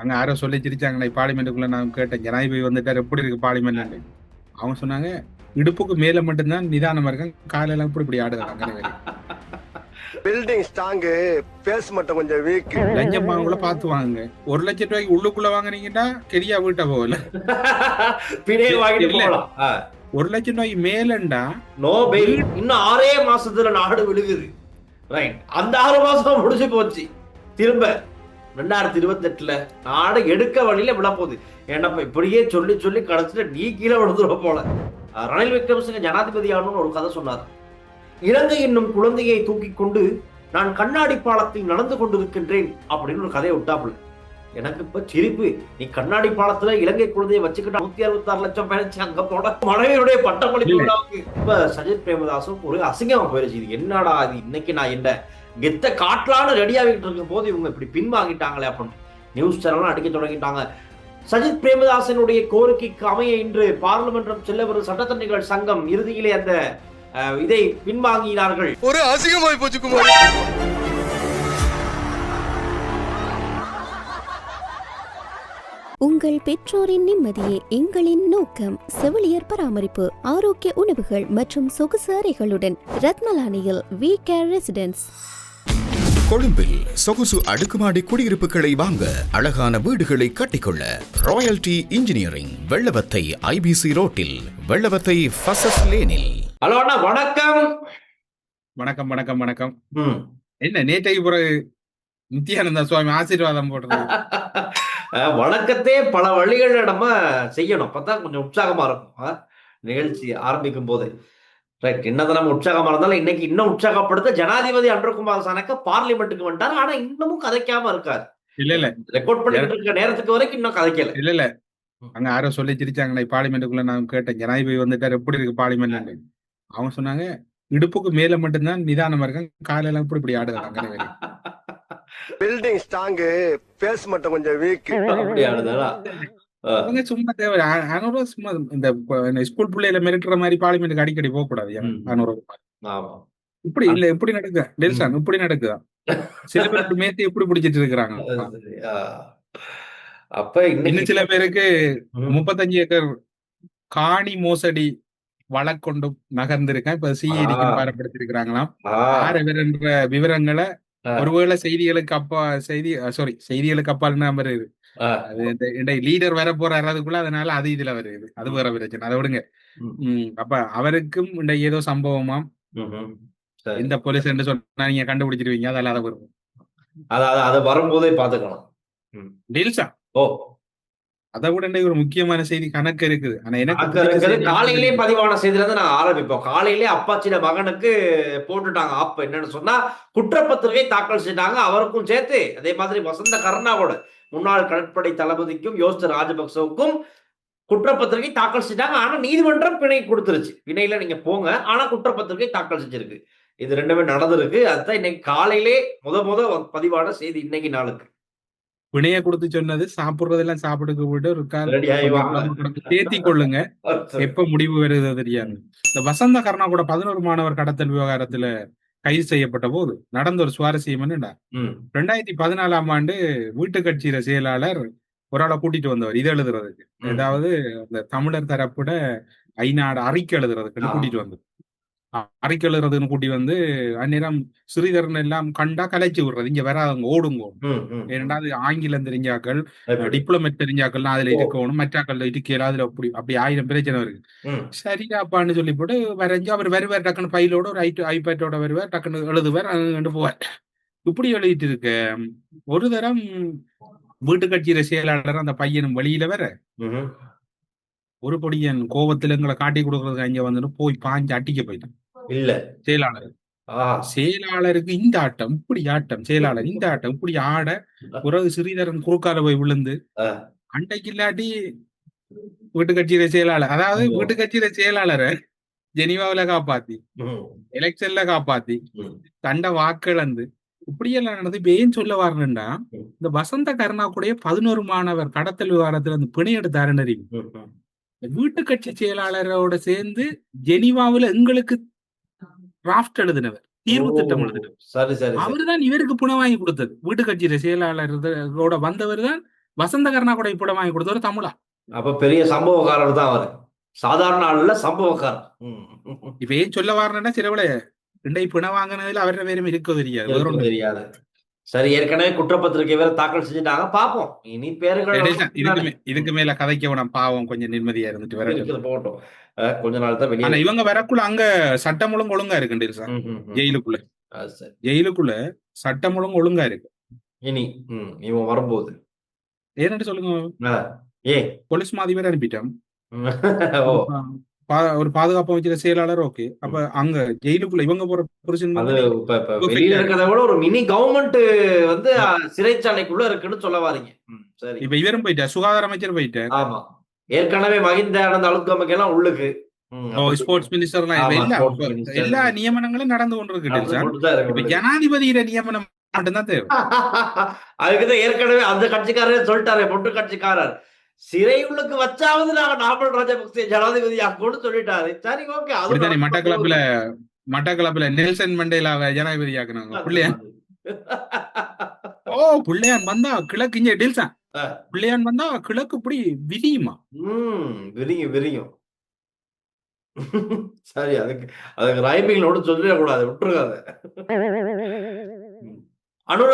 அங்க யாரோ சொல்லி சிரிச்சாங்க பார்லிமெண்ட்டுக்குள்ள நான் கேட்டேன், ஜனாதிபதி வந்துட்டார் எப்படி இருக்கு பார்லிமெண்ட். அவங்க சொன்னாங்க இடுப்புக்கு மேல மட்டும்தான் நிதானமா இருக்காங்க, காலையெல்லாம் இப்படி இப்படி ஆடுறாங்க. பில்டிங் ஸ்ட்ராங்கு, பேஸ் மட்டும் கொஞ்சம் வீக். லஞ்சம் வாங்கக்குள்ள பார்த்து வாங்குங்க. 1,00,000 ரூபாய்க்கு உள்ளுக்குள்ள வாங்குனீங்கன்னா கெரியா வீட்டை போகல. பிணையை வாங்கிட்டு போகலாம். 1,00,000 ரூபாய்க்கு மேலண்டா நோ பெயில். இன்னும் 6 மாசத்துல நாடு விழுகுது. ரைட், அந்த 6 மாசம் முடிஞ்சு போச்சு. திரும்ப 2028 நாடு எடுக்க வழியில விழ போகுது. ஏன்னா இப்படியே சொல்லி சொல்லி கடைசியில நீ கீழே விழுந்துட போல. ரணில் விக்ரமசிங்க ஜனாதிபதி ஆகணும்னு ஒரு கதை சொன்னார். இலங்கை என்னும் குழந்தையை தூக்கி கொண்டு நான் கண்ணாடி பாலத்தில் நடந்து கொண்டிருக்கின்றேன் அப்படின்னு ஒரு கதையை விட்டாப்புல. எனக்கு இப்ப சிரிப்பு. நீ கண்ணாடி பாலத்துல இலங்கை குழந்தையை வச்சுக்கிட்டு 166 லட்சம் பயணிச்சு அங்க போட மனைவியுடைய பட்டமளிப்பு விழாவுக்கு இப்ப சஜித் பிரேமதாசும் ஒரு அசிங்கமா போயிருச்சு. இது என்னடா அது, இன்னைக்கு நான் என்ன கெத்த காட்டலான்னு ரெடியாகிட்டு இருக்கும் போது இவங்க இப்படி பின்வாங்கிட்டாங்களே அப்படின்னு நியூஸ் சேனல் அடிக்க தொடங்கிட்டாங்க. சஜித் பிரேமதாசனுடைய கோரிக்கைக்கு அமைய இன்று பார்லிமென்றம் செல்ல வரும் சட்டத்தரணிகள் சங்கம் இறுதியிலே அந்த இதை பின்வாங்கினார்கள். ஒரு அசிங்கமாய் போச்சு குமார். உங்கள் பெற்றோரின் நிம்மதியே எங்களின் நோக்கம். செவிலியர் பராமரிப்பு, ஆரோக்கிய உணவுகள் மற்றும் சொகுசு அறைகளுடன் ரத்னலானியில் வி கேர் ரெசிடென்ஸ். கொழும்பில் சொகுசு அடுக்குமாடி குடியிருப்புகளை வாங்க, அழகான வீடுகளை கட்டிக்கொள்ள ராயல்டி இன்ஜினியரிங், வெள்ளவத்தை ஐபிசி ரோட்டில், வெள்ளவத்தை ஃபசஸ் லேனில். ஹலோ அண்ணா, வணக்கம். வணக்கம் வணக்கம் வணக்கம். என்ன நேற்றைக்கு பிறகு நித்யானந்தா சுவாமி ஆசீர்வாதம் போடுறது? வணக்கத்தே பல வழிகள் நம்ம செய்யணும், அப்பதான் கொஞ்சம் உற்சாகமா இருக்கும் நிகழ்ச்சி ஆரம்பிக்கும் போது. ரைட், என்னதான் நம்ம உற்சாகமா இருந்தாலும் இன்னைக்கு இன்னும் உற்சாகப்படுத்த ஜனாதிபதி அன்றகுமார் சனக்க பார்லிமெண்ட்டுக்கு வந்துட்டாரு. ஆனா இன்னமும் கதைக்காம இருக்காரு. இல்ல ரெக்கார்ட் பண்ணிட்டு இருக்க நேரத்துக்கு வரைக்கும் இன்னும் கதைக்கல. இல்ல அங்க யாரோ சொல்லி சிரிச்சாங்க பார்லிமெண்ட்டுக்குள்ள நான் கேட்டேன், ஜனாதிபதி வந்துட்டார் எப்படி இருக்கு பார்லிமெண்ட். அவங்க சொன்னாங்க இடுப்புக்கு மேல மட்டும்தான் நிதானமா இருக்காங்க, காலையெல்லாம் இப்படி இப்படி ஆடுறாங்க. பில்டிங் ஸ்ட்ராங்கு, பேஸ் மட்டும் கொஞ்சம் வீக். அப்படி ஆடுதானா? அவங்க சும்மா தேவை 500 ரூபாய் சும்மா இந்த ஸ்கூல் பிள்ளையில மிரட்டுற மாதிரி பார்லிமெண்ட்டுக்கு அடிக்கடி போக கூடாது. 500 ரூபாய் இப்படி இல்ல, எப்படி நடக்குது டெல்சான், இப்படி நடக்குதா? சில பேருக்கு மேத்தி எப்படி பிடிச்சிட்டு இருக்கிறாங்க. அப்ப இன்னும் சில பேருக்கு 35 ஏக்கர் காணி மோசடி வழக்கொண்டு நகர்ந்திருக்கேன். இப்ப சிஐடிக்கு பாரப்படுத்திருக்கிறாங்களாம். யார் என்ற விவரங்களை ஒருவேளை செய்திகளுக்கு அப்பால் வருது. லீடர் வர போறாரு அதுக்குள்ள, அதனால அது இதுல வருது. அது வேற பிரச்சனை, அதை விடுங்க. அப்ப அவருக்கும் ஏதோ சம்பவமாம். இந்த போலீஸ் என்று சொன்னா நீங்க கண்டுபிடிச்சிருவீங்க, அதெல்லாம் அதை வரும். அதை வரும்போதே பாத்துக்கலாம். டீல்ஸா அதை விட ஒரு முக்கியமான செய்தி கணக்கு இருக்குது. ஆனா எனக்கு காலையிலே பதிவான செய்தில இருந்து நாங்க ஆரம்பிப்போம். காலையிலே அப்பாச்சியோட மகனுக்கு போட்டுட்டாங்க ஆப். என்னன்னு சொன்னா குற்றப்பத்திரிகை தாக்கல் செய்தாங்க, அவருக்கும் சேர்த்து. அதே மாதிரி வசந்த கருணாவோட முன்னாள் கடற்படை தளபதிக்கும் யோசித்த ராஜபக்சவுக்கும் குற்றப்பத்திரிகை தாக்கல் செஞ்சாங்க. ஆனா நீதிமன்றம் பிணை கொடுத்துருச்சு. பிணையில நீங்க போங்க, ஆனா குற்றப்பத்திரிகை தாக்கல் செஞ்சிருக்கு. இது ரெண்டுமே நடந்திருக்கு. அதுதான் இன்னைக்கு காலையிலே முத பதிவான செய்தி இன்னைக்கு நாளுக்கு. பிணைய கொடுத்து சொன்னது சாப்பிடுறதெல்லாம் சாப்பிடுக்கு போயிட்டு ஒரு தேத்தி கொள்ளுங்க, எப்ப முடிவு வருது தெரியாது. இந்த வசந்த கருணா கூட 11 மாணவர் கடத்தல் விவகாரத்துல கைது செய்யப்பட்ட போது நடந்த ஒரு சுவாரஸ்யம் என்னடா, 2014ஆம் ஆண்டு வீட்டு கட்சியில செயலாளர் ஒரு ஆளை கூட்டிட்டு வந்தவர் இது எழுதுறதுக்கு, ஏதாவது அந்த தமிழர் தரப்புட ஐநாடு அறிக்கை எழுதுறதுக்கு கூட்டிட்டு வந்தது. அறிக்கை எழுதுறதுன்னு கூட்டி வந்து அந்நேரம் ஸ்ரீதரன் எல்லாம் கண்டா கலைச்சு விடுறது, இங்க வராதவங்க ஓடுங்க. ஏன்னா அது ஆங்கிலம் தெரிஞ்சாக்கள், டிப்ளமேட் தெரிஞ்சாக்கள்லாம் அதுல இருக்கணும், மற்றாக்கள் இருக்கல அதுல அப்படி 1000 பிரச்சனை இருக்கு. சரிடாப்பான்னு சொல்லி போட்டு வரைஞ்சு அவர் வருவார், டக்குன்னு பைலோட ஒரு ஐபேட்டோட வருவார், டக்குன்னு எழுதுவார், அங்கே போவார். இப்படி எழுதிட்டு இருக்க ஒரு தரம் வீட்டு கட்சியில செயலாளர் அந்த பையனும் வெளியில வர ஒரு பொடியன் கோபத்துல எங்களை காட்டி கொடுக்கறதுக்கு அங்க வந்துட்டு போய் பாஞ்சு அட்டிக்க போயிட்டான். இல்ல செயலாளருக்கு இந்த ஆட்டம் இப்படி ஆட்டம், செயலாளர் இந்த ஆட்டம் இப்படி ஆட பிறகு ஸ்ரீதரன் குறுக்கால போய் விழுந்து அண்டைக்கு இல்லாட்டி வீட்டு கட்சியில செயலாளர், அதாவது வீட்டு கட்சியில செயலாளரை ஜெனீவாவில காப்பாத்தி எலெக்ஷன்ல காப்பாத்தி தண்ட வாக்கிழந்து இப்படியெல்லாம் நடந்து. இப்ப ஏன் சொல்ல வரணும்னா, இந்த வசந்த கருணா கூட 11 மாணவர் கடத்தல் விவகாரத்துல அந்த பிணை எடுத்தாருன்னு அறிவு. வீட்டு கட்சி செயலாளரோட சேர்ந்து ஜெனீவாவில எங்களுக்கு டிராஃப்ட் எழுதினவர், தீர்வு திட்டம் எழுதினவர். அவரு தான் இவருக்கு புணை வாங்கி கொடுத்தது. வீட்டு கட்சியில செயலாளரோட வந்தவர் தான் வசந்த கர்ணா கூட இப்படம் வாங்கி கொடுத்த ஒரு தமிழா. அப்ப பெரிய சம்பவக்காரர் தான் அவரு. சாதாரண ஆள் இல்ல, சம்பவக்காரர். இப்ப ஏன் சொல்ல வரேன்னா சிலவுல இண்டை பிணை வாங்கினதுல அவരുടെ பேரும் இருக்க தெரியாது. வேற எனக்கு ஒண்ணும் தெரியாது. சரி, ஏற்கனவே குற்றப்பத்திரிகை வேற தாக்கல் செஞ்சுட்டாங்க. பாப்போம் இனி பேருகள் இதுக்கு மேல கதைக்க வேணாம், பாவம் கொஞ்சம் நிம்மதியா இருந்துட்டு வர இருக்குது, போகட்டும். கொஞ்ச நாள் தான் ஆனா வெளியே. இவங்க வரக்குள்ள அங்க சட்டம் ஒழுங்கு ஒழுங்கா இருக்கு சார். ஜெயிலுக்குள்ள அது சரி. ஜெயிலுக்குள்ள சட்டம் ஒழுங்கு ஒழுங்கா இருக்கு. இனி இவன் வரும்போது ஏன்னு சொல்லுங்க. ஏ போலீஸ் மாதிபர் அனுப்பிட்டோம். ஓ ஒரு பாதுகாப்பு அமைச்சர் செயலாளர். ஓகே, அப்ப அங்க ஜெயிலுக்குள்ள இவங்க போற புருஷன் அது இப்ப வெளியில இருக்கிறத விட ஒரு மினி கவர்மெண்ட் வந்து சிறைச்சாலைக்குள்ள இருக்குன்னு சொல்ல வாரீங்க. சரி, இப்ப இவரும் போயிட்டார், சுகாதார அமைச்சர் போயிட்டார். ஆமா, ஏற்கனவே மகிந்த ஆனந்த் அழுத்தமைக்கு எல்லாம் உள்ளுக்கு ஸ்போர்ட்ஸ் மினிஸ்டர் எல்லா நியமனங்களும் நடந்து கொண்டிருக்கு சார். இப்ப ஜனாதிபதியிட நியமனம் மட்டும்தான் தேவை. அதுக்குதான் ஏற்கனவே அந்த கட்சிக்காரரே சொல்லிட்டாரு, பொட்டு கட்சிக்காரர், சிறை உள்ளுக்கு வச்சாவது நாங்க நாமல் ராஜபக்சே ஜனாதிபதி ஆக்கும்னு சொல்லிட்டாரு. சரி, ஓகே. அது மட்டக்களப்புல நெல்சன் மண்டேலாவை ஜனாதிபதி ஆக்குனாங்க. பிள்ளையான் பிள்ளையான் வந்தா கிழக்கு இங்க டெல்சான் பிள்ளையான் வந்தா கிழக்கு இப்படி விரியுமா? விரியும். சரி, அதுக்கு ரைமிங்களோட சொல்லிடக்கூடாது, விட்டுருக்காது. அனுர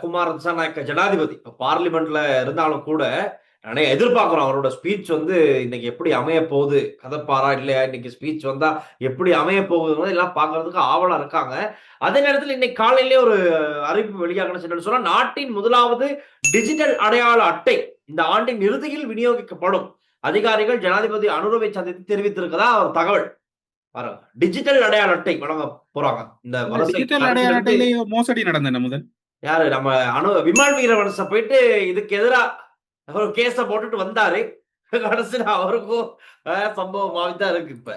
குமார் திசாநாயக்க ஜனாதிபதி பார்லிமெண்ட்ல இருந்தாலும் கூட நிறைய எதிர்பார்க்கிறோம். அவரோட ஸ்பீச் வந்து இன்னைக்கு எப்படி அமைய போகுது, கதப்பாரா இல்லையா, இன்னைக்கு ஸ்பீச் வந்தா எப்படி அமைய போகுது எல்லாம் பாக்குறதுக்கு ஆவலா இருக்காங்க. அதே நேரத்தில் இன்னைக்கு காலையிலே ஒரு அறிவிப்பு வெளியாகணும்னு சொன்னா, நாட்டின் முதலாவது டிஜிட்டல் அடையாள அட்டை இந்த ஆண்டின் இறுதியில் விநியோகிக்கப்படும். அதிகாரிகள் ஜனாதிபதி அனுரவை சந்தித்து தெரிவித்திருக்கதா ஒரு தகவல். பாருங்க, டிஜிட்டல் அடையாள அட்டை வழங்க போறாங்க. இந்த டிஜிட்டல் அடையாள அட்டையிலேயே மோசடி நடந்த முதல் யாரு நம்ம விமல் வீரவன்ச போயிட்டு இதுக்கு எதிராக ஒரு கேஸ போட்டுட்டு வந்தாரு. கடைசியில் அவருக்கும் சம்பவம் ஆகித்தான் இருக்கு. இப்ப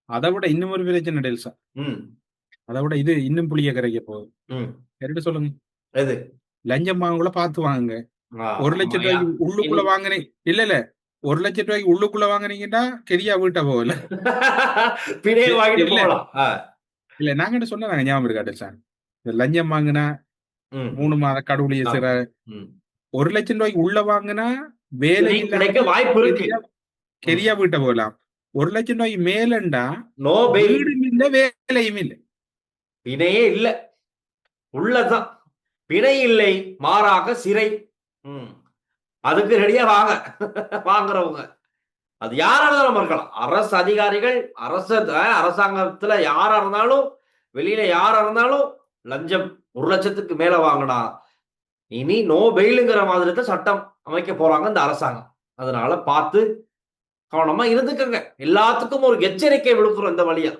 அதை விட இன்னும் ஒரு பிரச்சனை டெல்சா. அதை விட இது இன்னும் புளிய கரைக்க போகுது. சொல்லுங்க, எது லஞ்சம் வாங்கக்குள்ள பார்த்து வாங்குங்க. 1 லட்சம் ரூபாய்க்கு உள்ளுக்குள்ள வாங்கினேன் இல்ல 1 லட்சம் ரூபாய்க்கு உள்ளுக்குள்ள வாங்கினீங்கன்னா கெரியா வீட்டை போகல. இல்ல நாங்க என்ன சொன்னா ஞாபகம் இருக்கா டெல்சா, லஞ்சம் வாங்கினா 3 மாத கடவுளிய சிற 1 லட்சம் ரூபாய்க்கு உள்ள வாங்கினா வேலை கிடைக்க வாய்ப்பு இருக்கு, கெரியா வீட்டை போகலாம். 1 லட்சம் ரூபாய்க்கு மேலண்டா வீடும் இல்ல வேலையும் இல்ல, பிணையே இல்ல, உள்ளதான் பிணை இல்லை, மாறாக சிறை. அதுக்கு ரெடியா வாங்குறவங்க அது யாரா இருந்தாலும் இருக்கலாம். அரசு அதிகாரிகள், அரசாங்கத்துல யாரா இருந்தாலும், வெளியில யாரா இருந்தாலும் லஞ்சம் 1 லட்சத்துக்கு மேல வாங்கினா இனி நோ பெயிலுங்கிற மாதிரி தான் சட்டம் அமைக்க போறாங்க இந்த அரசாங்கம். அதனால பார்த்து கவனமா இருந்துக்கங்க. எல்லாத்துக்கும் ஒரு எச்சரிக்கை விடுக்கிறோம் இந்த வழியா.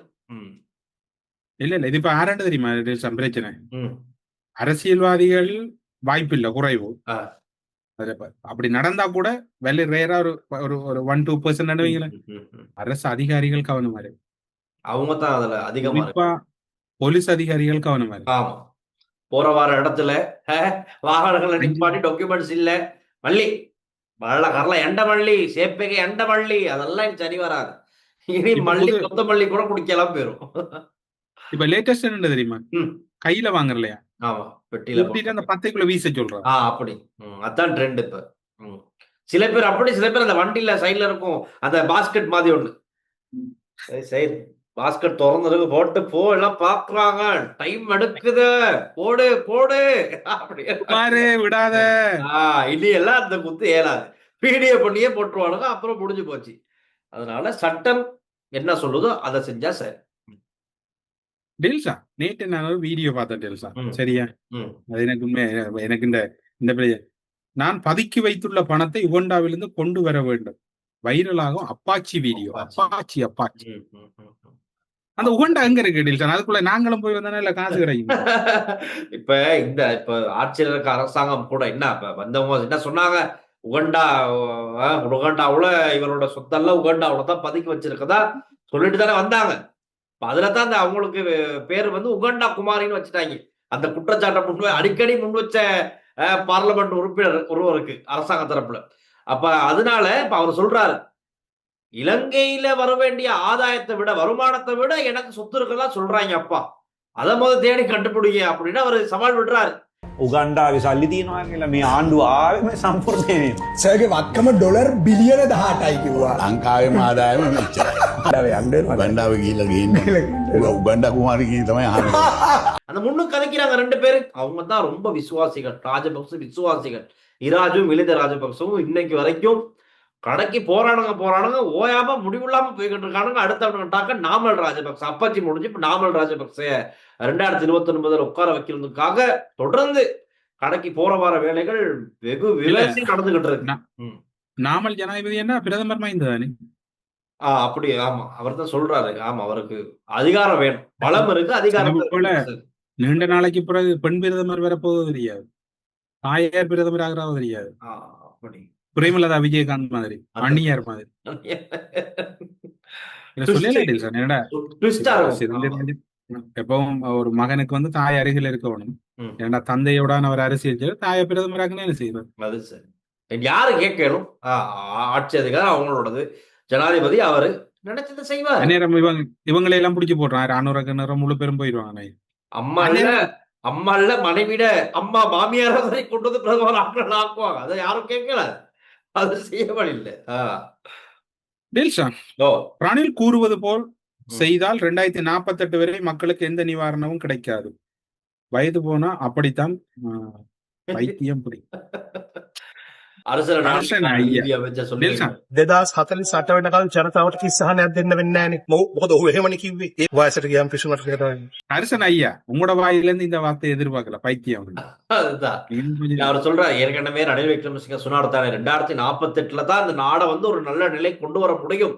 இல்ல இது இப்ப ஆராண்டு தெரியுமா பிரச்சனை, அரசியல்வாதிகள் வாய்ப்பு இல்ல குறைவு. அப்படி நடந்தா கூட வெள்ளி ரேரா ஒரு 1-2% வைங்களேன். அரசு அதிகாரிகள் கவனமா இருக்கு, அவங்க தான் அதுல அதிகமா. போலீஸ் அதிகாரிகள் கவனமா இருக்கு. ஆமா, போற வார இடத்துல வாகனங்களை நிப்பாட்டி டாக்குமெண்ட்ஸ் இல்ல மல்லி கரல எண்ட மல்லி சேப்பைக்கு எண்ட மல்லி அதெல்லாம் சரி வராது. இனி மல்லி கொத்தமல்லி கூட குடிக்கலாம் போயிரும். இப்ப லேட்டஸ்ட் என்ன தெரியுமா, கையில வாங்குறலையா, ஆமா பெட்டியில அந்த 10 வீச சொல்றான். அப்படி அதான் ட்ரெண்ட் இப்ப. சில பேர் அப்படி, சில பேர் அந்த வண்டியில சைட்ல இருக்கும் அந்த பாஸ்கெட் மாதிரி ஒண்ணு, சரி பாஸ்கெட் திறந்துருக்கு போட்டு போ எல்லாம் பாக்குறாங்க, டைம் எடுக்குது, போடு போடு அப்படி விடாத. இனி எல்லாம் அந்த குத்து ஏலாது, வீடியோ பண்ணியே போட்டுருவானுங்க, அப்புறம் முடிஞ்சு போச்சு. அதனால சட்டம் என்ன சொல்லுதோ அதை செஞ்சா சரி. டெல்சா நேற்று நான் ஒரு வீடியோ பார்த்தேன் டெல்சா, சரியா, அது எனக்கு இந்த நான் பதுக்கி வைத்துள்ள பணத்தை உகண்டாவிலிருந்து கொண்டு வர வேண்டும், வைரலாகும் அப்பாச்சி வீடியோ. அப்பாச்சி அந்த உகண்டா எங்க இருக்கு டெல்சா? அதுக்குள்ள நாங்களும் போய் வந்தானே இல்ல காசு கிடைக்கும். இப்ப ஆட்சியில் இருக்க அரசாங்கம் கூட என்ன வந்தவங்க என்ன சொன்னாங்க, உகண்டாவுல இவரோட சொத்தெல்லாம் உகண்டாவுல தான் பதுக்கி வச்சிருக்கதா சொல்லிட்டு தானே வந்தாங்க. அதுலதான் அந்த அவங்களுக்கு பேர் வந்து உகண்டா குமாரின்னு வச்சுட்டாங்க. அந்த குற்றச்சாட்டை அடிக்கடி முன் வச்ச பார்லிமெண்ட் உறுப்பினர் ஒருவருக்கு அரசாங்க தரப்புல. அப்ப அதனால இப்ப அவர் சொல்றாரு, இலங்கையில வர வேண்டிய ஆதாயத்தை விட, வருமானத்தை விட எனக்கு சொத்து இருக்கிறதா சொல்றாங்க அப்பா, அதை தேடி கண்டுபிடிங்க அப்படின்னு அவர் சவால் விடுறாரு. උගන්ඩාවේ සල්ලි තියෙනවා කියලා මේ ආණ්ඩුව ආවේ මේ සම්පූර්ණයෙන් සර්ගේ වක්කම ඩොලර් බිලියන 18යි කිව්වා. ලංකාවේ ආදායම මෙච්චරයි. උගන්ඩාව ගිහිල්ලා ගේන්නේ. උගන්ඩා කුමාරිගේ තමයි අහන්නේ. அந்த முன்னுக்கு கதைக்கிறாங்க 2 பேரு. அவங்க தான் ரொம்ப விசுவாசிகள், ராஜபக்ச விசுவாசிகள். இராஜும் மிலிந்த ராஜபக்சவும் இன்னைக்கு வரைக்கும் கடைக்கு போறானுங்க ஓயாம முடிவில்லாம போய்கிட்டு இருக்கானுங்க. அடுத்தவனுட்டாக்க நாமல் ராஜபக்ச அப்பாச்சி முடிஞ்சு இப்ப நாமல் ராஜபக்ச 2029 உட்கார வைக்கிறதுக்காக தொடர்ந்து கடைக்கு போற வர வேலைகள் வெகு விமர்சி நடந்துகிட்டு இருக்கு. நாமல் ஜனாதிபதி என்ன பிரதமர் மைந்த தானே? அப்படி ஆமா, அவர் தான் சொல்றாரு. ஆமா, அவருக்கு அதிகாரம் வேணும், பலம் இருக்கு, அதிகாரம் நீண்ட நாளைக்கு பிறகு பெண் பிரதமர் வரப்போவது தெரியாது, தாயார் பிரதமர் ஆகிறாவது தெரியாது. அப்படி பிரேமலதா விஜயகாந்த் மாதிரி, அண்ணியார் மாதிரி எப்பவும் ஒரு மகனுக்கு வந்து தாய் அருகில் இருக்கணும். ஏன்னா தந்தையோட அவர் அரசியல் தாயை பிரதமராக என்ன செய்வார்? அது சரி, யாரு கேட்கணும்? ஆட்சி அதிகாரம் அவங்களோடது, ஜனாதிபதி அவரு நினைச்சதை செய்வார். நேரம் இவங்களை எல்லாம் பிடிச்சி போடுறான், ராணுவ நேரம் முழு பேரும் போயிடுவாங்க. அம்மா இல்ல மனைவிட அம்மா மாமியார கொண்டு வந்து பிரதமர் ஆக்குவாங்க. அதை யாரும் கேட்கல, அது செய்யப்பட இல்லை. ரணில் கூறுவது போல் செய்தால் 2048 வரை மக்களுக்கு எந்த நிவாரணமும் கிடைக்காது. வயது போனா அப்படித்தான் பைத்தியம் பிடிக்கும். 2048 වෙනකල් ජනතාවට කිස්සහනයක් දෙන්න වෙන්නේ නැහනේ. මොකද ඔහු එහෙමනේ කිව්වේ. ඒ වයසට ගියාම පිසුමට කරනවා. அரசன் ஐயா, உங்களோட வாயிலிருந்து இந்த வார்த்தையை எதிர்பார்க்கல, பைத்தியம். அதுதான் அவர் சொல்றாரு. ஏற்கனவே ரணில் விக்ரமசிங்க சொன்னார் தானே, 2048 தான் இந்த நாடை வந்து ஒரு நல்ல நிலை கொண்டு வர முடியும்.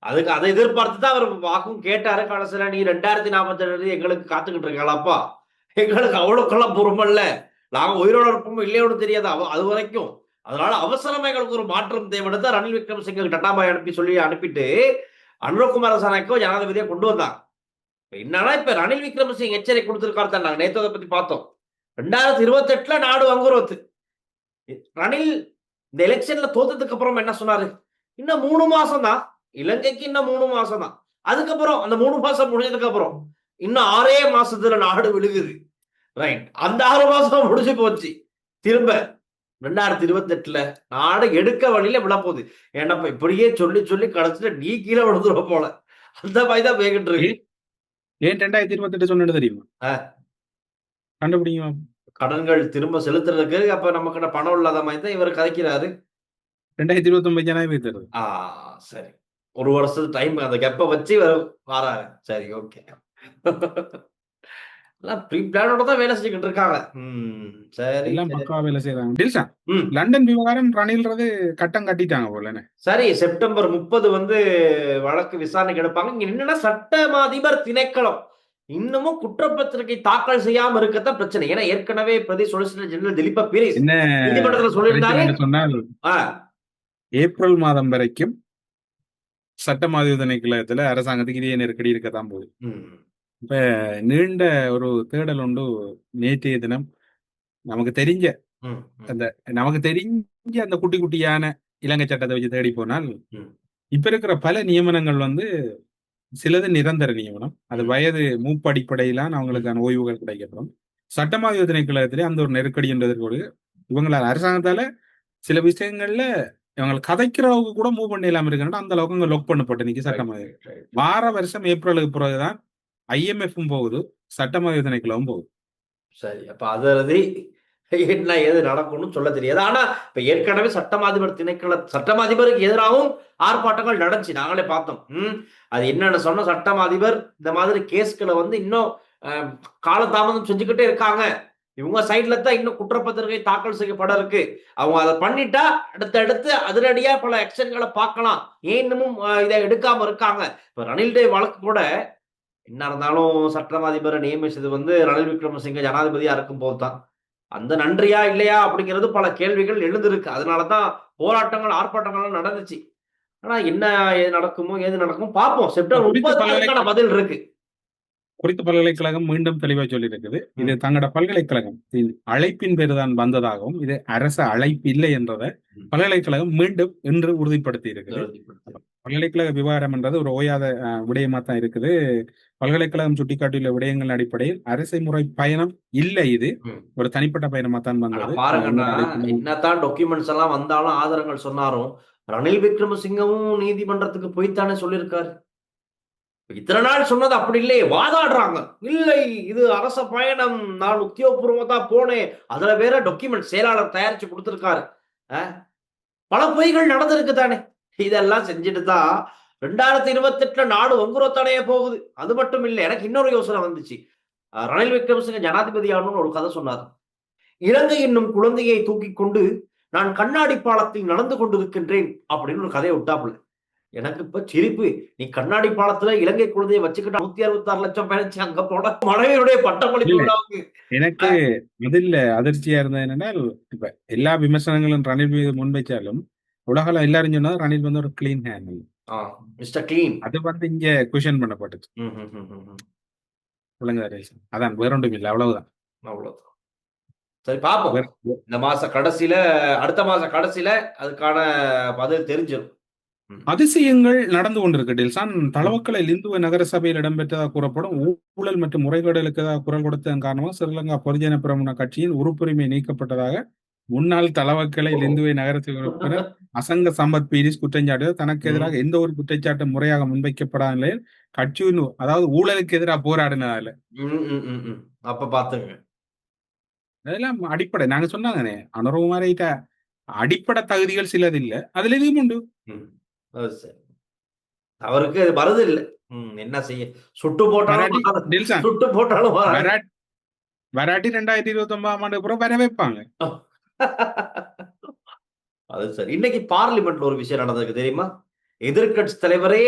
அதுக்கு அதை எதிர்பார்த்து தான் அவர் வாக்கும் கேட்டாரு. கடைசியில நீ 2048 எங்களுக்கு காத்துக்கிட்டு இருக்கலாப்பா, எங்களுக்கு அவ்வளவுக்கெல்லாம் பொறுமல்ல, நாங்க உயிரோட இருப்போம் இல்லையோடு தெரியாது அது வரைக்கும். அதனால அவசரமா எங்களுக்கு ஒரு மாற்றம் தேவைப்படுத்த ரணில் விக்ரமசிங்க டட்டாபாய் அனுப்பிட்டு அனுரகுமார சாணக்கோ ஜனாதிபதியா கொண்டு வந்தாங்க. என்னன்னா இப்ப ரணில் விக்ரமசிங்க எச்சரிக்கை கொடுத்திருக்காரு தான். நாங்க நேற்று அதை பத்தி பார்த்தோம். 2028 நாடு வங்குரோத்து. ரணில் இந்த எலெக்ஷன்ல தோத்ததுக்கு அப்புறம் என்ன சொன்னாரு? இன்னும் 3 மாசம் தான் இலங்கைக்கு, இன்னும் 3 மாசம் தான். அதுக்கப்புறம் அந்த 3 மாசம் முடிஞ்சதுக்கு அப்புறம் இன்னும் 6 மாசத்துல நாடு விழுகுது. ரைட், அந்த 6 மாசம் முடிஞ்சு போச்சு. திரும்ப 2028 நாடு எடுக்க வழியில விழப்போகுது. ஏன்னா இப்படியே சொல்லி சொல்லி கடைசியில நீ கீழே விழுந்துருவ போல, அந்த மாதிரி தான் போய்கிட்டு இருக்கு. ஏன் 2028 சொன்னது தெரியுமா? கண்டுபிடிங்க. கடன்கள் திரும்ப செலுத்துறதுக்கு அப்ப நமக்கு பணம் இல்லாத மாதிரி தான் இவர் கதைக்கிறாரு. 2029 ஜனாதிபதி தேர்தல். சரி, 1 வருஷத்து டைம் அந்த கெப்ப வச்சு வராங்க. சரி, ஓகே. ப்ரீ பிளானோட தான் வேலை செஞ்சுக்கிட்டு இருக்காங்க. சரி, எல்லாம் பக்கா வேலை செய்யறாங்க. லண்டன் விவகாரம் ரணில்றது கட்டம் கட்டிட்டாங்க போல. சரி, செப்டம்பர் 30 வந்து வழக்கு விசாரணைக்கு எடுப்பாங்க. இங்க என்னன்னா சட்ட அதிபர் திணைக்களம் இன்னமும் குற்றப்பத்திரிகை தாக்கல் செய்யாம இருக்கத்தான் பிரச்சனை. ஏன்னா ஏற்கனவே பிரதி சொலிசிட்டர் ஜெனரல் திலீப பீரிஸ் நீதிமன்றத்தில் சொல்லியிருந்தாங்க சொன்னால் ஏப்ரல் மாதம் வரைக்கும் சட்டமாதிப திணைக்களத்துல அரசாங்கத்துக்கு இதே நெருக்கடி இருக்கத்தான் போகுது. இப்ப நீண்ட ஒரு தேடல் உண்டு. நேற்றைய தினம் நமக்கு தெரிஞ்ச அந்த குட்டி குட்டியான இலங்கை சட்டத்தை வச்சு தேடி போனால் இப்ப இருக்கிற பல நியமனங்கள் வந்து சிலது நிரந்தர நியமனம், அது வயது மூப்பு அடிப்படையிலான அவங்களுக்கான ஓய்வுகள் கிடைக்கப்படும். சட்டமாதிப திணைக்களத்திலே அந்த ஒரு நெருக்கடி என்றதற்கு இவங்களால அரசாங்கத்தால சில விஷயங்கள்ல இவங்க கதைக்கிறவங்க கூட மூவ் பண்ண இல்லாம இருக்காங்க. அந்த அளவுக்கு லொக் பண்ணப்பட்டு நிக்க சட்டமாதிபதி வார வருஷம் ஏப்ரலுக்கு பிறகுதான் IMF-ம் போகுது, சட்டமாதிப திணைக்களமும் போகுது. சரி, அப்ப அதாவது என்ன ஏது நடக்கும்னு சொல்ல தெரியாது. ஆனா இப்ப ஏற்கனவே சட்டமாதிபருக்கு எதிராகவும் ஆர்ப்பாட்டங்கள் நடந்துச்சு, நாங்களே பார்த்தோம். அது என்னன்னு சொன்ன சட்டமாதிபர் இந்த மாதிரி கேஸ்களை வந்து இன்னும் காலதாமதம் செஞ்சுக்கிட்டே இருக்காங்க. இவங்க சைட்ல தான் இன்னும் குற்றப்பத்திரிகை தாக்கல் செய்யப்பட இருக்கு. அவங்க அதை பண்ணிட்டா அடுத்தடுத்து அதிரடியா பல ஆக்ஷன்களை பார்க்கலாம். ஏன் இன்னமும் இதை எடுக்காம இருக்காங்க? இப்ப ரணில்டே வழக்கு கூட என்ன இருந்தாலும் சட்டமாதிபரை நியமிச்சது வந்து ரணில் விக்ரமசிங்க ஜனாதிபதியா இருக்கும் போதுதான். அந்த நன்றியா இல்லையா அப்படிங்கிறது பல கேள்விகள் எழுந்திருக்கு. அதனாலதான் போராட்டங்கள் ஆர்ப்பாட்டங்கள் நடந்துச்சு. ஆனா என்ன நடக்குமோ ஏது நடக்குமோ பார்ப்போம். செப்டம்பர் 30 பதில் இருக்கு. குறித்த பல்கலைக்கழகம் மீண்டும் தெளிவாக சொல்லி இருக்குது, இது தங்களோட பல்கலைக்கழகம் அழைப்பின் பேருதான் வந்ததாகவும் இது அரசு அழைப்பு இல்லை என்றதை பல்கலைக்கழகம் மீண்டும் இன்று உறுதிப்படுத்தி இருக்குது. பல்கலைக்கழக விவகாரம்ன்றது ஒரு ஓயாத விடயமா தான் இருக்குது. பல்கலைக்கழகம் சுட்டிக்காட்டியுள்ள விடயங்கள் அடிப்படையில் அரசு முறை பயணம் இல்லை, இது ஒரு தனிப்பட்ட பயணமா தான் வந்தது. பாருங்கண்ணா, என்னதான் டாக்குமெண்ட்ஸ் எல்லாம் வந்தாலும் ஆதாரங்கள் சொன்னாரும் ரணில் விக்ரமசிங்கவும் நீதிமன்றத்துக்கு போய்த்தானே சொல்லியிருக்காரு. இத்தனை நாள் சொன்னது அப்படி இல்லையே, வாதாடுறாங்க. இல்லை, இது அரச பயணம், நான் உத்தியோகபூர்வமா தான் போனேன், அதுல வேற டாக்குமெண்ட் செயலாளர் தயாரிச்சு கொடுத்திருக்காரு. பல பொய்கள் நடந்திருக்கு தானே. இதெல்லாம் செஞ்சுட்டு தான் 2028 நாடு வங்குரோத்தடைய போகுது. அது மட்டும் இல்லை, எனக்கு இன்னொரு யோசனை வந்துச்சு. ரணில் விக்ரமசிங்க ஜனாதிபதி ஆகணும்னு ஒரு கதை சொன்னார். இலங்கை என்னும் குழந்தையை தூக்கி கொண்டு நான் கண்ணாடி பாலத்தில் நடந்து கொண்டிருக்கின்றேன் அப்படின்னு ஒரு கதையை விட்டாப்புல. எனக்கு இப்ப சிரிப்பு. நீ கண்ணாடி பாலத்துல இலங்கை குழந்தையை வச்சுக்கிட்டு 166 லட்சம் பயணிச்சு அங்க போன மனைவியுடைய பட்டமளிப்பு. எனக்கு அதில் அதிர்ச்சியா இருந்தது என்னன்னா, இப்ப எல்லா விமர்சனங்களும் ரணில் மீது முன்வைச்சாலும் உலகில எல்லாரும் சொன்னா ரணில் வந்து ஒரு கிளீன் ஹேண்டில், மிஸ்டர் கிளீன். அது வந்து இங்க குஷன் பண்ணப்பட்டுச்சு. அதான், வேற ஒன்றும் இல்லை, அவ்வளவுதான். அவ்வளவுதான். சரி, பாப்போம். இந்த மாச கடைசியில, அடுத்த மாச கடைசியில அதுக்கான பதில் தெரிஞ்சிடும். அதிசயங்கள் நடந்து கொண்டிருக்கு டில்சான். தலவக்கலையில் இந்துவ நகரசபையில் இடம்பெற்றதாக கூறப்படும் ஊழல் மற்றும் முறைகேடுகளுக்கு குரல் கொடுத்ததன் காரணமாக ஸ்ரீலங்கா பொதுஜன பிரமுன கட்சியின் உறுப்புரிமை நீக்கப்பட்டதாக முன்னாள் தலவக்கலையில் இந்துவை நகரசபை உறுப்பினர் அசங்க சம்பத் பீரிஸ் குற்றஞ்சாட்டு. தனக்கு எதிராக எந்த ஒரு குற்றச்சாட்டு முறையாக முன்வைக்கப்படாத நிலையில் கட்சியின், அதாவது ஊழலுக்கு எதிராக போராடினதால அப்ப பாத்துங்க. அதெல்லாம் அடிப்படை நாங்க சொன்னாங்கனே, அனுரகுமாரிட்ட அடிப்படை தகுதிகள் சிலது இல்ல, அதுல எதுவும் உண்டு. அவருக்கு வருது இல்ல, என்ன செய்ய, சுட்டு போட்டாலும் வராட்டி 2029 ஆண்டு அப்புறம் வர வைப்பாங்க. அது சரி. இன்னைக்கு பார்லிமெண்ட்ல ஒரு விஷயம் நடந்திருக்கு தெரியுமா? எதிர்கட்சி தலைவரே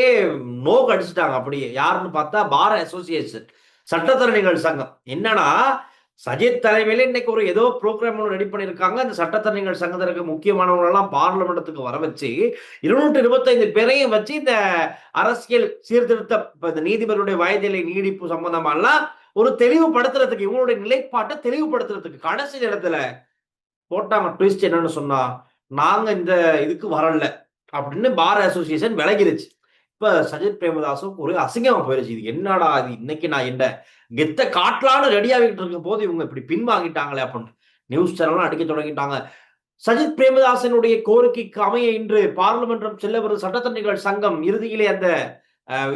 நோக்கு அடிச்சுட்டாங்க. அப்படியே யாருன்னு பார்த்தா பார் அசோசியேஷன், சட்டத்தரணிகள் சங்கம். என்னன்னா, சஜித் தலைமையில இன்னைக்கு ஒரு ஏதோ ப்ரோக்ராம் ஒன்று ரெடி பண்ணியிருக்காங்க. அந்த சட்டத்தரணிகள் சங்கத்திற்கு முக்கியமானவர்கள் எல்லாம் பார்லிமெண்டத்துக்கு வர வச்சு 225 பேரையும் வச்சு இந்த அரசியல் சீர்திருத்த, இந்த நீதிபதியுடைய வயதிலை நீடிப்பு சம்பந்தமா எல்லாம் ஒரு தெளிவுபடுத்துறதுக்கு, இவங்களுடைய நிலைப்பாட்டை தெளிவுபடுத்துறதுக்கு கடைசி நேரத்துல போட்டாங்க. ட்விஸ்ட் என்னன்னு சொன்னா, நாங்க இந்த இதுக்கு வரல அப்படின்னு பார் அசோசியேஷன் விலகிருச்சு. இப்ப சஜித் பிரேமதாசும் ஒரு அசிங்கமா போயிருச்சு. இது என்னடா இது, இன்னைக்கு நான் என்ன கெத்த காட்டலான்னு ரெடி ஆகிட்டு இருக்கும் போது இவங்க இப்படி பின்வாங்கிட்டாங்களே அப்படின்னு நியூஸ் சேனல்லாம் அடிக்க தொடங்கிட்டாங்க. சஜித் பிரேமதாசனுடைய கோரிக்கைக்கு அமைய இன்று பார்லிமென்றம் செல்ல வரும் சட்டத்தரணிகள் சங்கம் இறுதியிலே அந்த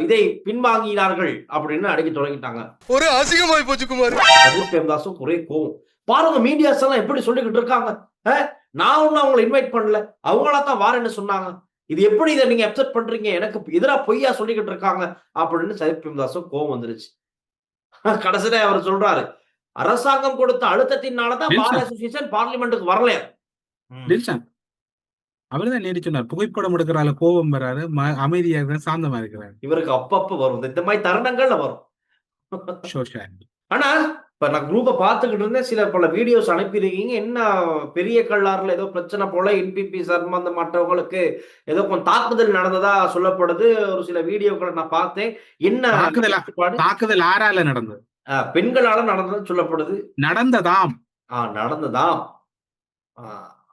இதை பின்வாங்கினார்கள் அப்படின்னு அடிக்க தொடங்கிட்டாங்க. ஒரு அசிங்கமாய் போச்சு குமார். சஜித் பிரேமதாசும் ஒரே கோவம். பாருங்க, மீடியாஸ் எல்லாம் எப்படி சொல்லிக்கிட்டு இருக்காங்க. நான் ஒன்னும் அவங்களை இன்வைட் பண்ணல, அவங்களா தான் வாரேன்னு சொன்னாங்க. இது எப்படி இதை நீங்க அக்செப்ட் பண்றீங்க, எனக்கு எதிராக பொய்யா சொல்லிக்கிட்டு இருக்காங்க அப்படின்னு சஜித் பிரேமதாசும் கோவம் வந்துருச்சு. கடைசியில அவர் சொல்றாரு, அரசாங்கம் கொடுத்த அழுத்தத்தினாலதான் பார் அசோசியேஷன் பார்லிமெண்ட்டுக்கு வரல. அவர்தான் நேரி சொன்னார், புகைப்படம் எடுக்கிறாள் கோபம் வராது, அமைதியாக சாந்தமா இருக்கிறார். இவருக்கு அப்பப்ப வரும் இந்த மாதிரி தருணங்கள்ல வரும். ஆனா இப்ப நான் குரூப்பை பார்த்துக்கிட்டு இருந்தேன், சில பல வீடியோஸ் அனுப்பியிருக்கீங்க. என்ன பெரிய கல்லாறுல ஏதோ பிரச்சனை போல என்பிபி சம்பந்த மற்றவங்களுக்கு ஏதோ கொஞ்சம் தாக்குதல் நடந்ததா சொல்லப்படுது. ஒரு சில வீடியோக்களை நான் பார்த்தேன். என்ன தாக்குதல் ஆறால நடந்தது, பெண்களால நடந்தது சொல்லப்படுது. நடந்ததாம்.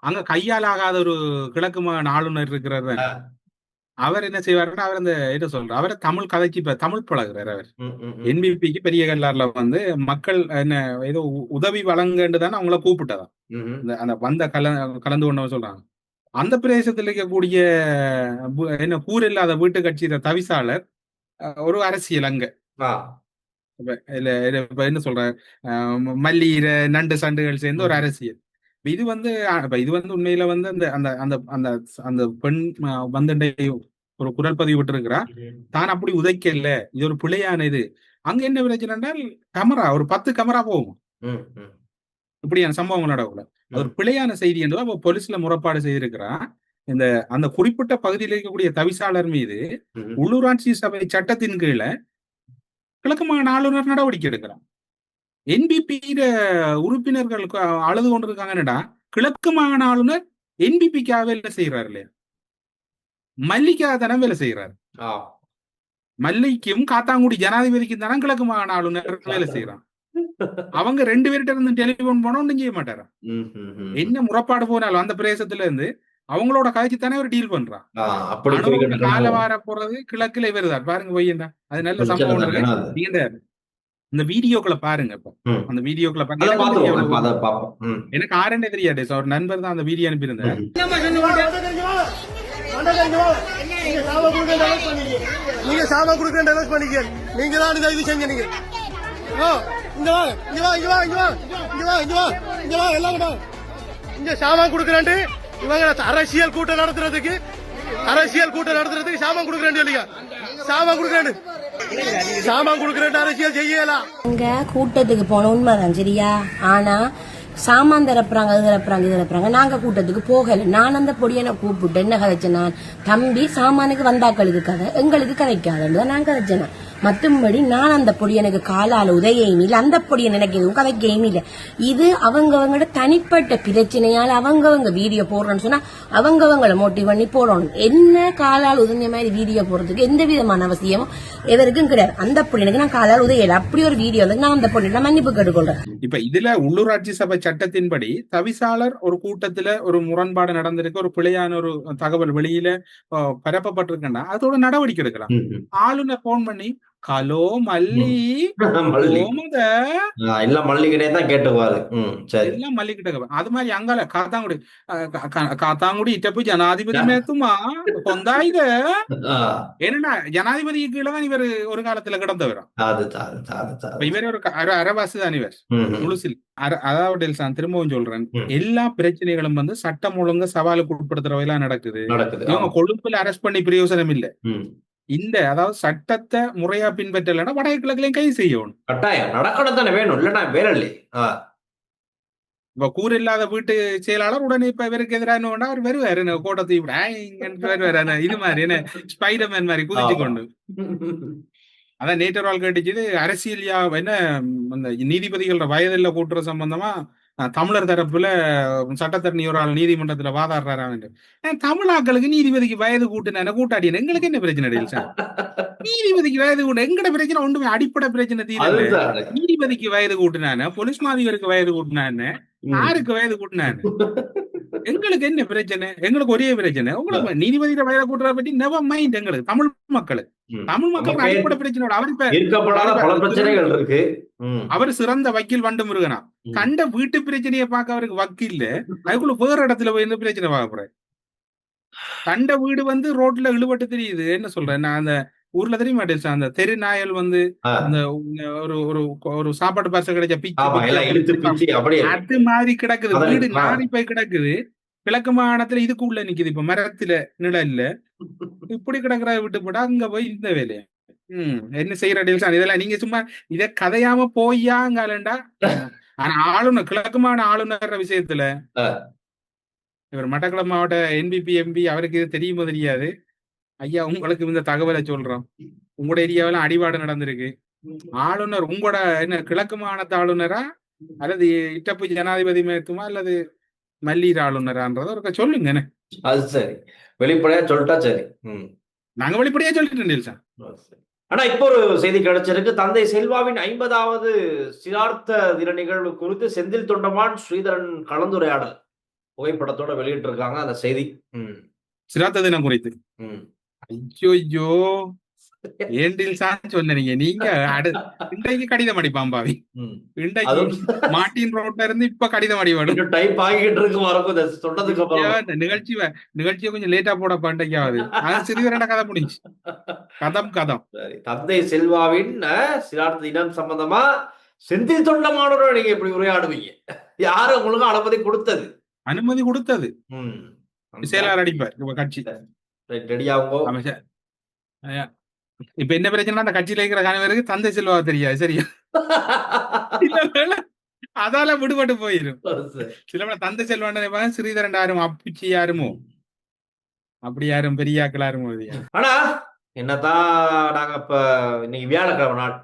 அங்க கையால் ஆகாத ஒரு கிழக்கு மாகாண ஆளுநர் இருக்கிறார். அவர் என்ன செய்வாருன்னா, அவர் அந்த என்ன சொல்றாரு, அவரை தமிழ் கதைக்கு தமிழ் பழகுறாரு. அவர் என்பிபிக்கு பெரிய கல்லாறுல வந்து மக்கள் என்ன ஏதோ உதவி வழங்கண்டுதானே அவங்கள கூப்பிட்டதான் அந்த வந்த கலந்து கொண்டவங்க சொல்றாங்க. அந்த பிரதேசத்தில் இருக்கக்கூடிய என்ன கூர் இல்லாத வீட்டு கட்சியில தவிசாளர் ஒரு அரசியல் அங்க என்ன சொல்ற மல்லீர நண்டு சண்டுகள் சேர்ந்து ஒரு அரசியல். இது வந்து உண்மையில வந்து அந்த அந்த அந்த அந்த பெண் வந்து ஒரு குரல் பதிவு விட்டுருக்கிறா, தான் அப்படி உதைக்கல, இது ஒரு பிழையான இது. அங்க என்ன பிரச்சனை என்றால், கேமரா ஒரு 10 கேமரா போகும், இப்படியான சம்பவங்கள் நடக்கல. அது ஒரு பிழையான செய்தி என்று போலீஸ்ல முறைப்பாடு செய்திருக்கிறான். இந்த அந்த குறிப்பிட்ட பகுதியில் இருக்கக்கூடிய தவிசாளர் மீது உள்ளூராட்சி சபை சட்டத்தின் கீழே கிழக்கு மாகாண ஆளுநர் நடவடிக்கை எடுக்கிறான். என்பிபி உறுப்பினர்கள் அழுது கொண்டிருக்காங்கடா, கிழக்கு மாகாண ஆளுநர் என்பிபிக்காக வேலை செய்யறாரு இல்லையா, மல்லிக்காக தானே வேலை செய்யறாரு. மல்லிக்கும் காத்தாங்குடி ஜனாதிபதிக்கும் தானே கிழக்கு மாகாண ஆளுநர் வேலை செய்யறான். அவங்க 2 பேர்கிட்ட இருந்து டெலிபோன் போனா ஒன்றும் செய்ய மாட்டாரா. என்ன முறைப்பாடு போனாலும் அந்த பிரதேசத்துல இருந்து அவங்களோட கதைச்சு தானே ஒரு டீல் பண்றான். அப்படி அனுபவம் கால வார போறது கிழக்குல வருதார் பாருங்க போய்யண்டா. அது நல்ல சம்பவம் இருக்கு. நீங்க இந்த வீடியோக்களை பாருங்க. இப்போ அந்த வீடியோக்களை எனக்கு ஆரண்டே தெரியாது. ஒரு நண்பர் தான் அந்த வீடியோ அனுப்பியிருந்தேன். நீங்க சாமான் கொடுக்கறேன் டெவலப் பண்ணிக்க. நீங்க தான் இந்த இது செஞ்ச நீங்க. இங்க வா இங்க வா இங்க வா இங்க வா இங்க வா இங்க வா இங்க வா எல்லாம் இங்க சாமான் கொடுக்கறேன். இவங்க அரசியல் கூட்டம் நடத்துறதுக்கு சாமான் கொடுக்கறேன்னு சொல்லிங்க. சாமான் கொடுக்கறேன் அரசியல் செய்யலாம். அங்க கூட்டத்துக்கு போன உண்மைதான் சரியா. ஆனா சாமான் தரப்புறாங்க, அது தரப்புறாங்க, இது தரப்புறாங்க. நாங்க கூட்டத்துக்கு போகல. நான் அந்த பொடியனை கூப்பிட்டு என்ன கதைச்சேன், நான் தம்பி சாமானுக்கு வந்தாக்களுக்கு கதை, எங்களுக்கு கதைக்காதுன்னு நான் கதைச்சேன். மற்றும்படி நான் அந்த பொடியனுக்கு காலால உதவியும் இல்லை, அந்த பொடியன் எனக்கு எதுவும் கதைக்கையும் இல்லை. இது அவங்கவங்களோட தனிப்பட்ட பிரச்சனையால அவங்கவங்க வீடியோ போடுறோன்னு சொன்னா அவங்கவங்களை மோட்டிவ் பண்ணி போடணும். என்ன காலால் உதஞ்ச மாதிரி வீடியோ போடுறதுக்கு எந்த விதமான அவசியமும் எவருக்கும் கிடையாது. அந்த பொடியனுக்கு நான் காலால் உதவியல அப்படி ஒரு வீடியோ நான் அந்த பொடியில மன்னிப்பு கேட்டுக்கொள்றேன். இப்ப இதுல உள்ளூராட்சி சபை சட்டத்தின்படி தவிசாளர் ஒரு கூட்டத்துல ஒரு முரண்பாடு நடந்திருக்கு, ஒரு பிழையான ஒரு தகவல் வெளியில பரப்பப்பட்டிருக்குன்னா அதோட நடவடிக்கை எடுக்கலாம். ஆளுநர் போன் பண்ணி ஹலோ மல்லி எல்லாம் மல்லிகிட்டே தான் கேட்டுக்குவாரு. எல்லாம் மல்லிகிட்ட அது மாதிரி அங்கால காத்தாங்குடி இட்டப்பு ஜனாதிபதி மேத்துமா கொந்தாயுத என்னன்னா ஜனாதிபதிக்கு கீழதான் இவர் ஒரு காலத்துல கிடந்தவரும். இவர் ஒரு அரவாசி தான் இவர் முழுசில். அதாவது திரும்பவும் சொல்றேன், எல்லா பிரச்சனைகளும் வந்து சட்டம் ஒழுங்கு சவாலுக்கு உட்படுத்துறவையெல்லாம் நடக்குது. இவங்க கொழும்புல அரெஸ்ட் பண்ணி பிரயோசனம் இல்ல. இந்த அதாவது சட்டத்தை முறையா பின்பற்றலைன்னா வடகிழக்குலையும் கைது செய்யணும். கட்டாயம் நடக்கணும் தானே, வேணும் இல்லைன்னா வேற இல்லை. இப்ப கூறு இல்லாத வீட்டு செயலாளர் உடனே இப்ப இவருக்கு எதிரான அவர் வருவாரு கோட்டத்தை வருவாரு. இது மாதிரி என்ன ஸ்பைடர்மேன் மாதிரி குதிச்சு கொண்டு. அதான் நேற்றவாள் கேட்டுச்சு அரசியலியா என்ன அந்த நீதிபதிகளோட வயதில் கூட்டுற சம்பந்தமா தமிழர் தரப்புல சட்டத்தரணி ஒரு ஆள் நீதிமன்றத்துல வாதாடுறாரு. தமிழாக்களுக்கு நீதிபதிக்கு வயது கூட்டின கூட்டாடி எங்களுக்கு என்ன பிரச்சனை இடையில நீதிபதிக்கு வயது கூட்ட எங்கட பிரச்சனை ஒன்றுமே அடிப்படை பிரச்சனை தீரல. நீதிபதிக்கு வயது கூட்டினான, போலீஸ் மாதிபருக்கு வயது கூட்டினான்னு, யாருக்கு வயது கூட்டினான்னு எங்களுக்கு என்ன பிரச்சனை? எங்களுக்கு ஒரே பிரச்சனை உங்களுக்கு நீதிபதியோட வயதை கூட்டுறத பற்றி நெவர் மைண்ட். எங்களுக்கு தமிழ் மக்களுக்கு அடிப்படை பிரச்சனை. அவர் சிறந்த வக்கீல் வண்டு முருகனா கண்ட வீட்டு பிரச்சனையை பார்க்க அவருக்கு வக்கீல் அதுக்குள்ள வேற இடத்துல போய் என்ன பிரச்சனை பார்க்க போறேன். கண்ட வீடு வந்து ரோட்ல இழுபட்டு தெரியுது. என்ன சொல்றேன் நான், அந்த ஊர்ல தெரிய மாட்டேன் அந்த தெரு நாயல் வந்து அந்த ஒரு சாப்பாடு பார்சல் கிடைச்ச அது மாதிரி கிடக்குது. வீடு நாரி போய் கிடக்குது. கிழக்கு மாகாணத்துல இதுக்கு உள்ள நிக்குது. இப்ப மரத்துல நிழல்ல இப்படி கிடக்குற விட்டு போட்டா அங்க போய் இந்த வேலையை என்ன செய்யற இதெல்லாம் நீங்க சும்மா இத கதையாம போயாங்கலண்டா. ஆனா ஆளுநர் கிழக்கு மாகாண ஆளுநர் விஷயத்துல இவர் மட்டக்களப்பு மாவட்ட என்பிபி எம்பி அவருக்கு இது தெரியுமோ தெரியாது. ஐயா உங்களுக்கு இந்த தகவலை சொல்றோம், உங்களோட ஏரியாவில அடிபாடு நடந்திருக்கு. ஆளுநர் உங்களோட என்ன கிழக்கு மாகாணத்து ஆளுநரா அல்லது இட்டப்பு ஜனாதிபதி மேத்துமா அல்லது மல்லீர் ஆளுநரான்றத ஒரு சொல்லுங்க. அது சரி, வெளிப்படையா சொல்லிட்டா சரி. நாங்க வெளிப்படையா சொல்லிட்டு சார். ஆனா இப்போ ஒரு செய்தி கிடைச்சிருக்கு. தந்தை செல்வாவின் 50வது சிரார்த்த தின நிகழ்வு குறித்து செந்தில் தொண்டமான் ஸ்ரீதரன் கலந்துரையாடல் புகைப்படத்தோட வெளியிட்டு இருக்காங்க. அந்த செய்தி சிரார்த்த தினம் குறித்து. ஐயோ ஏண்டில் சான் சொன்னீங்க நீங்க. இன்றைக்கு கடிதம் அடிப்பான் பாவி. இன்றைக்கு மார்ட்டின் ரோட்ல இருந்து இப்ப கடிதம் அடிவாடும் டைப் ஆகிட்டு இருக்கு. சொன்னதுக்கு அப்புறம் நிகழ்ச்சியை கொஞ்சம் லேட்டா போட பண்டைக்காவது. அது சிறிது கதை முடிஞ்சு கதம். தந்தை செல்வாவின் சிரார்த்த தினம் சம்பந்தமா செந்தில் தொண்டமானோட நீங்க இப்படி உரையாடுவீங்க? யாரு உங்களுக்கு அனுமதி கொடுத்தது? செயலாளர் அடிப்பார் கட்சி. ரெடியாகும். இப்ப என்ன பிரச்சனை, அந்த கட்சியில இருக்கிற கணவருக்கு தந்தை செல்வா தெரியாது. சரியா? அதால விடுபட்டு போயிரும். சில தந்தை செல்வாண்ட ஸ்ரீதரன் யாரும் அப்பிச்சி யாருமோ அப்படி யாரும் பெரியாக்கள் யாருமோ. ஆனா என்னதான் நாங்க இப்ப இன்னைக்கு வியாழக்கிழமை நாள்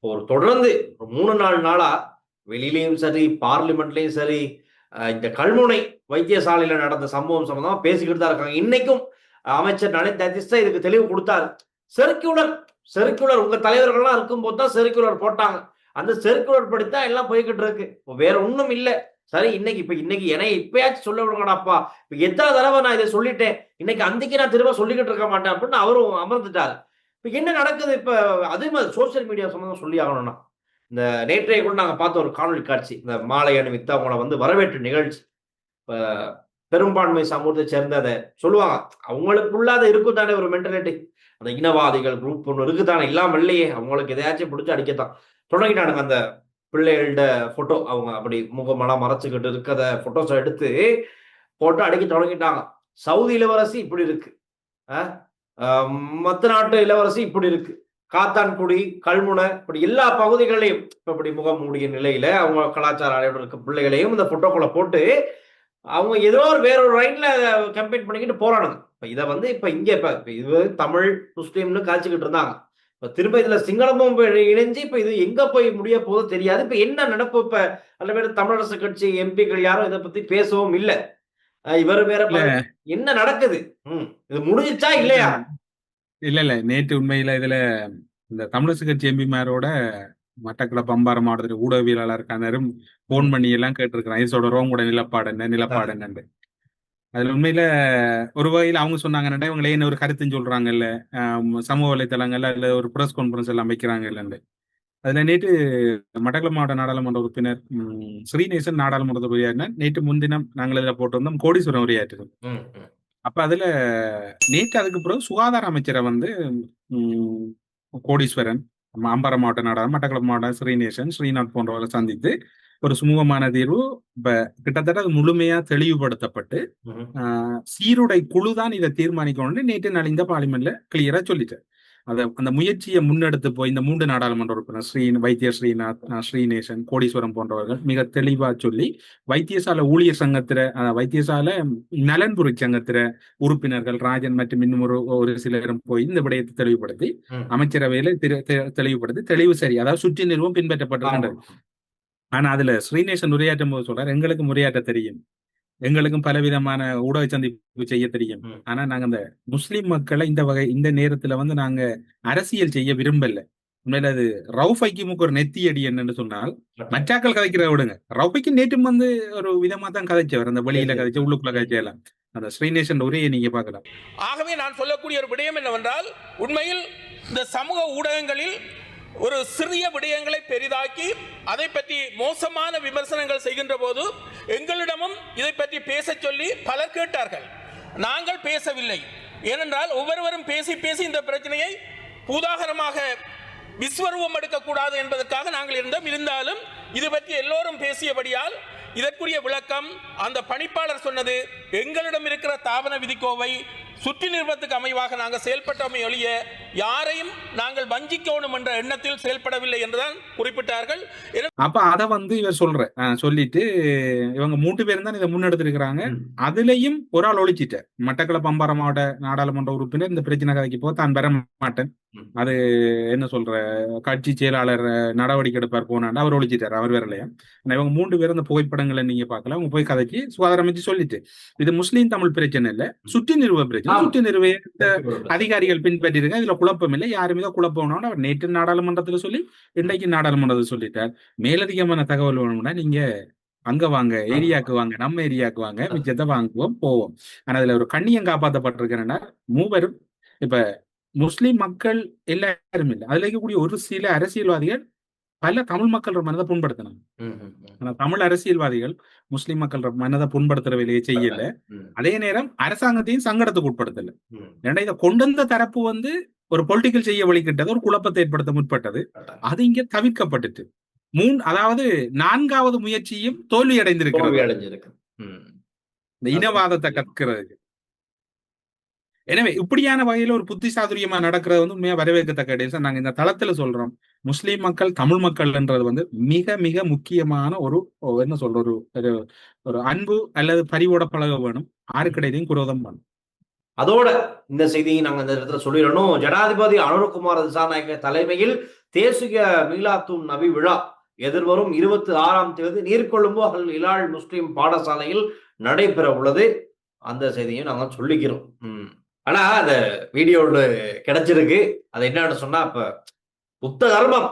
ஒரு தொடர்ந்து 3-4 நாளா வெளியிலயும் சரி பார்லிமெண்ட்லயும் சரி இந்த கல்முனை வைத்தியசாலையில நடந்த சம்பவம் சம்பந்தமா பேசிக்கிட்டு தான் இருக்காங்க. இன்னைக்கும் அமைச்சர் நளின் ததிஸ்தா இதுக்கு தெளிவு கொடுத்தாரு. சர்க்குலர் உங்க தலைவர்கள்லாம் இருக்கும் போது தான் சர்க்குலர் போட்டாங்க. அந்த சர்க்குலர் படித்தா எல்லாம் போய்கிட்டு இருக்கு. வேற ஒண்ணும் இல்லை. சரி இன்னைக்கு இப்பயாச்சும் சொல்ல விடுங்கடாப்பா, இப்ப எத்தனை தடவை நான் இதை சொல்லிட்டேன், இன்னைக்கு அன்றைக்கு நான் திரும்ப சொல்லிக்கிட்டு இருக்க மாட்டேன் அப்படின்னு அவரும் அமர்ந்துட்டாரு. இப்ப என்ன நடக்குது? இப்ப அதே மாதிரி சோசியல் மீடியா சம்பந்தம் சொல்லி ஆகணும்னா, இந்த நேற்றைய கூட நாங்க பார்த்த ஒரு காணொலி காட்சி, இந்த மாலை அணிவித்து அவங்கள வரவேற்று நிகழ்ச்சி. இப்ப பெரும்பான்மை சமூகத்தை சேர்ந்த அதை சொல்லுவாங்க, அவங்களுக்குள்ள அது இருக்கும் தானே ஒரு மென்டாலிட்டி, அந்த இனவாதிகள் குரூப் ஒன்று இருக்குதானே, இல்லாம இல்லையே, அவங்களுக்கு எதையாச்சும் பிடிச்சி அடிக்கத்தான் தொடங்கிட்டானுங்க. அந்த பிள்ளைகள்ட போட்டோ அவங்க அப்படி முகமெல்லாம் மறைச்சுக்கிட்டு இருக்கிற போட்டோஸை எடுத்து போட்டோ அடிக்க தொடங்கிட்டாங்க. சவுதி இளவரசி இப்படி இருக்கு, மற்ற நாட்டு இளவரசி இப்படி இருக்கு, காத்தான்குடி, கல்முனை, இப்படி எல்லா பகுதிகளையும் இப்படி முகம் மூடிய நிலையில அவங்க கலாச்சார அடையோடு இருக்க பிள்ளைகளையும் இந்த போட்டோக்களை போட்டு அவங்க ஏதோ வேறொரு ரைட்ல கம்பெயின் பண்ணிக்கிட்டு போறானுங்க. இதை இப்ப இங்க இது தமிழ் முஸ்லீம்னு காய்ச்சிக்கிட்டு இருந்தாங்க. திரும்ப இதுல சிங்களமும் இணைஞ்சு இப்ப இது எங்க போய் முடிய போதும் தெரியாது. இப்ப என்ன நடப்பு? இப்ப நல்ல பேர் தமிழரசு கட்சி எம்பிக்கள் யாரும் இதை பத்தி பேசவும் இல்லை. இவர் வேற என்ன நடக்குது? இது முடிஞ்சிச்சா இல்லையா? இல்ல நேற்று உண்மையில இதுல இந்த தமிழரசு கட்சி எம்பிமாரோட மட்டக்களப்பு அம்பாறை மாவட்டத்தில் ஊடகவியலாளர் கனரும் போன் பண்ணி எல்லாம் கேட்டிருக்கிறான், இது சொல்றோம் கூட நிலப்பாடு என்னன்னு. அதுல உண்மையில ஒரு வகையில் அவங்க சொன்னாங்கன்னா, இவங்களே என்ன ஒரு கருத்துன்னு சொல்றாங்கல்ல, சமூக வலைத்தளங்கள்ல இல்ல ஒரு பிரஸ் கான்ஃபரன்ஸ் எல்லாம் வைக்கிறாங்க இல்லைன்னு. அதுல நேற்று மட்டக்களப்பு மாவட்ட நாடாளுமன்ற உறுப்பினர் ஸ்ரீநேசன் நாடாளுமன்ற உரையாற்றினார். நேற்று முன்தினம் நாங்கள் இதுல போட்டு வந்தோம் கோடீஸ்வரம் உரையாற்றினோம். அப்ப அதுல நேற்று அதுக்கு பிறகு சுகாதார அமைச்சரை கோடீஸ்வரன், அம்பாறை மாவட்ட நாடாளுமன்ற, மட்டக்களப்பு மாவட்டம் ஸ்ரீநேசன், ஸ்ரீநாத் போன்றவர்களை சந்தித்து ஒரு சுமூகமான தீர்வு கிட்டத்தட்ட அது முழுமையா தெளிவுபடுத்தப்பட்டு சீருடை குழுதான் இதை தீர்மானிக்கணும்னு நேற்று நலிந்த பார்லிமெண்ட்ல கிளியரா சொல்லிட்டு அந்த முயற்சியை முன்னெடுத்து போய் இந்த 3 நாடாளுமன்ற உறுப்பினர் வைத்தியர் ஸ்ரீநாத், ஸ்ரீநேசன், கோடீஸ்வரம் போன்றவர்கள் மிக தெளிவா சொல்லி வைத்தியசாலை ஊழியர் சங்கத்திர வைத்தியசாலை நலன்புரி சங்கத்திர உறுப்பினர்கள் ராஜன் மற்றும் இன்னும் ஒரு சிலரும் போய் இந்த விடயத்தை தெளிவுபடுத்தி அமைச்சரவையில தெளிவுபடுத்தி தெளிவு சரி, அதாவது சுற்றி நிறுவம் பின்பற்றப்பட்டிருக்கின்றது. ஆனா அதுல ஸ்ரீநேசன் உரையாற்றும் போது சொல்றாரு, எங்களுக்கும் உரையாற்ற தெரியும், எங்களுக்கும் பலவிதமான ஊடக சந்திப்பு செய்ய தெரியும், ஆனா நாங்க இந்த முஸ்லிம் மக்களை இந்த நேரத்துல நாங்க அரசியல் செய்ய விரும்பல. உண்மையில அது ரவுஃபைக்கு ஒரு நெத்தியடி என்னன்னு சொன்னால், மற்றாக்கள் கதைக்கிறத விடுங்க, ரவுஃபைக்கு நேற்றும் ஒரு விதமா தான் கதைச்சவர், அந்த வெளியில கதைச்ச உள்ளுக்குள்ள கதைச்சலாம். அந்த ஸ்ரீநேசன் உரையை நீங்க பார்க்கலாம். ஆகவே நான் சொல்லக்கூடிய ஒரு விடயம் என்னவென்றால், உண்மையில் இந்த சமூக ஊடகங்களில் ஒரு சிறிய விடயங்களை பெரிதாக்கி அதை பற்றி மோசமான விமர்சனங்கள் செய்கின்ற போது எங்களிடமும் இதை பற்றி பேச சொல்லி பலர் கேட்டார்கள். நாங்கள் பேசவில்லை. ஏனென்றால் ஒவ்வொருவரும் பேசி பேசி இந்த பிரச்சனையை பூதாகரமாக விஸ்வரூபம் எடுக்கக்கூடாது என்பதற்காக நாங்கள் இருந்தாலும் இது பற்றி எல்லோரும் பேசியபடியால் இதற்குரிய விளக்கம் அந்த பணிப்பாளர் சொன்னது, எங்களிடம் இருக்கிற தாபன விதிக்கோவை சுற்றி நிறுவனத்துக்கு அமைவாக நாங்கள் செயல்பட்டோமே ஒழிய யாரையும் நாங்கள் வஞ்சிக்கணும் என்ற எண்ணத்தில் செயல்படவில்லை என்றுதான் குறிப்பிட்டார்கள். அப்ப அதை இவர் சொல்லிட்டு இவங்க 3 பேரும் தான் இதை முன்னெடுத்திருக்கிறாங்க. அதுலயும் ஒரு ஆள் ஒழிச்சிட்டார். மட்டக்களப்பு அம்பாறை மாவட்ட நாடாளுமன்ற உறுப்பினர் இந்த பிரச்சனை கதைக்கு போக தான் வர மாட்டேன், அது என்ன சொல்ற கட்சி செயலாளர் நடவடிக்கை எடுப்பார் போனாண்டு அவர் ஒழிச்சிட்டார், அவர் வரலையா. இவங்க 3 பேரும் அந்த புகைப்படங்களை நீங்க பார்க்கலாம். அவங்க போய் கதைக்கு சுகாதார அமைச்சு சொல்லிட்டு, இது முஸ்லீம் தமிழ் பிரச்சனை இல்ல, சுற்றி நிறுவ பிரச்சனை, சுற்றி நிறுவ அதிகாரிகள் பின்பற்றி இருக்க, இதுல குழப்பம் இல்லை, யாருமே தான் குழப்பம்னு அவர் நேற்று நாடாளுமன்றத்துல சொல்லி இன்றைக்கு நாடாளுமன்றத்தில் சொல்லிட்டார். மேலதிகமான தகவல் வேணும்னா நீங்க அங்க வாங்க, ஏரியாவுக்கு வாங்க, நம்ம ஏரியாவுக்கு வாங்க, மிச்சத்தை வாங்குவோம் போவோம். ஆனா அதுல ஒரு கண்ணியம் காப்பாற்றப்பட்டிருக்கிறேன்னா, மூவரும் இப்ப முஸ்லிம் மக்கள் எல்லாரும் இல்லை, அதுல இருக்கக்கூடிய ஒரு சில அரசியல்வாதிகள் பல தமிழ் மக்கள் மனதை புண்படுத்தினாங்க. ஆனா தமிழ் அரசியல்வாதிகள் முஸ்லிம் மக்கள் மனதை புண்படுத்துற வேலையை செய்யல, அதே நேரம் அரசாங்கத்தையும் சங்கடத்துக்கு உட்படுத்தல. ஏன்னா இதை கொண்டு தரப்பு ஒரு பொலிட்டிக்கல் செய்ய வழிகிட்டது, ஒரு குழப்பத்தை ஏற்படுத்த முற்பட்டது, அது இங்க தவிர்க்கப்பட்டுட்டு அதாவது 4வது முயற்சியும் தோல்வி அடைந்திருக்கிறது இந்த இனவாதத்தை கற்கிறதுக்கு. எனவே இப்படியான வகையில ஒரு புத்தி சாதுரியமா நடக்கிறது உண்மையா வரவேற்கத்தக்க. நாங்க இந்த தளத்துல சொல்றோம், முஸ்லிம் மக்கள் தமிழ் மக்கள்ன்றது மிக மிக முக்கியமான ஒரு என்ன சொல்ற ஒரு அன்பு அல்லது பரிவோட பழக வேணும், ஆருக்கிடையிலையும் குரோதம் வேணும். அதோட இந்த செய்தியை நாங்க இந்த இடத்துல சொல்லிடணும். ஜனாதிபதி அனுரகுமார திசாநாயக்க தலைமையில் தேசிய மீலாத்துன் நபி விழா எதிர்வரும் 26ஆம் தேதி நீர்கொழும்பு அல் இலால் முஸ்லிம் பாடசாலையில் நடைபெற உள்ளது. அந்த செய்தியும் நாங்க சொல்லிக்கிறோம். ஆனா அந்த வீடியோல கிடைச்சிருக்கு. அது என்னன்னு சொன்னா, இப்ப புத்த தர்மம்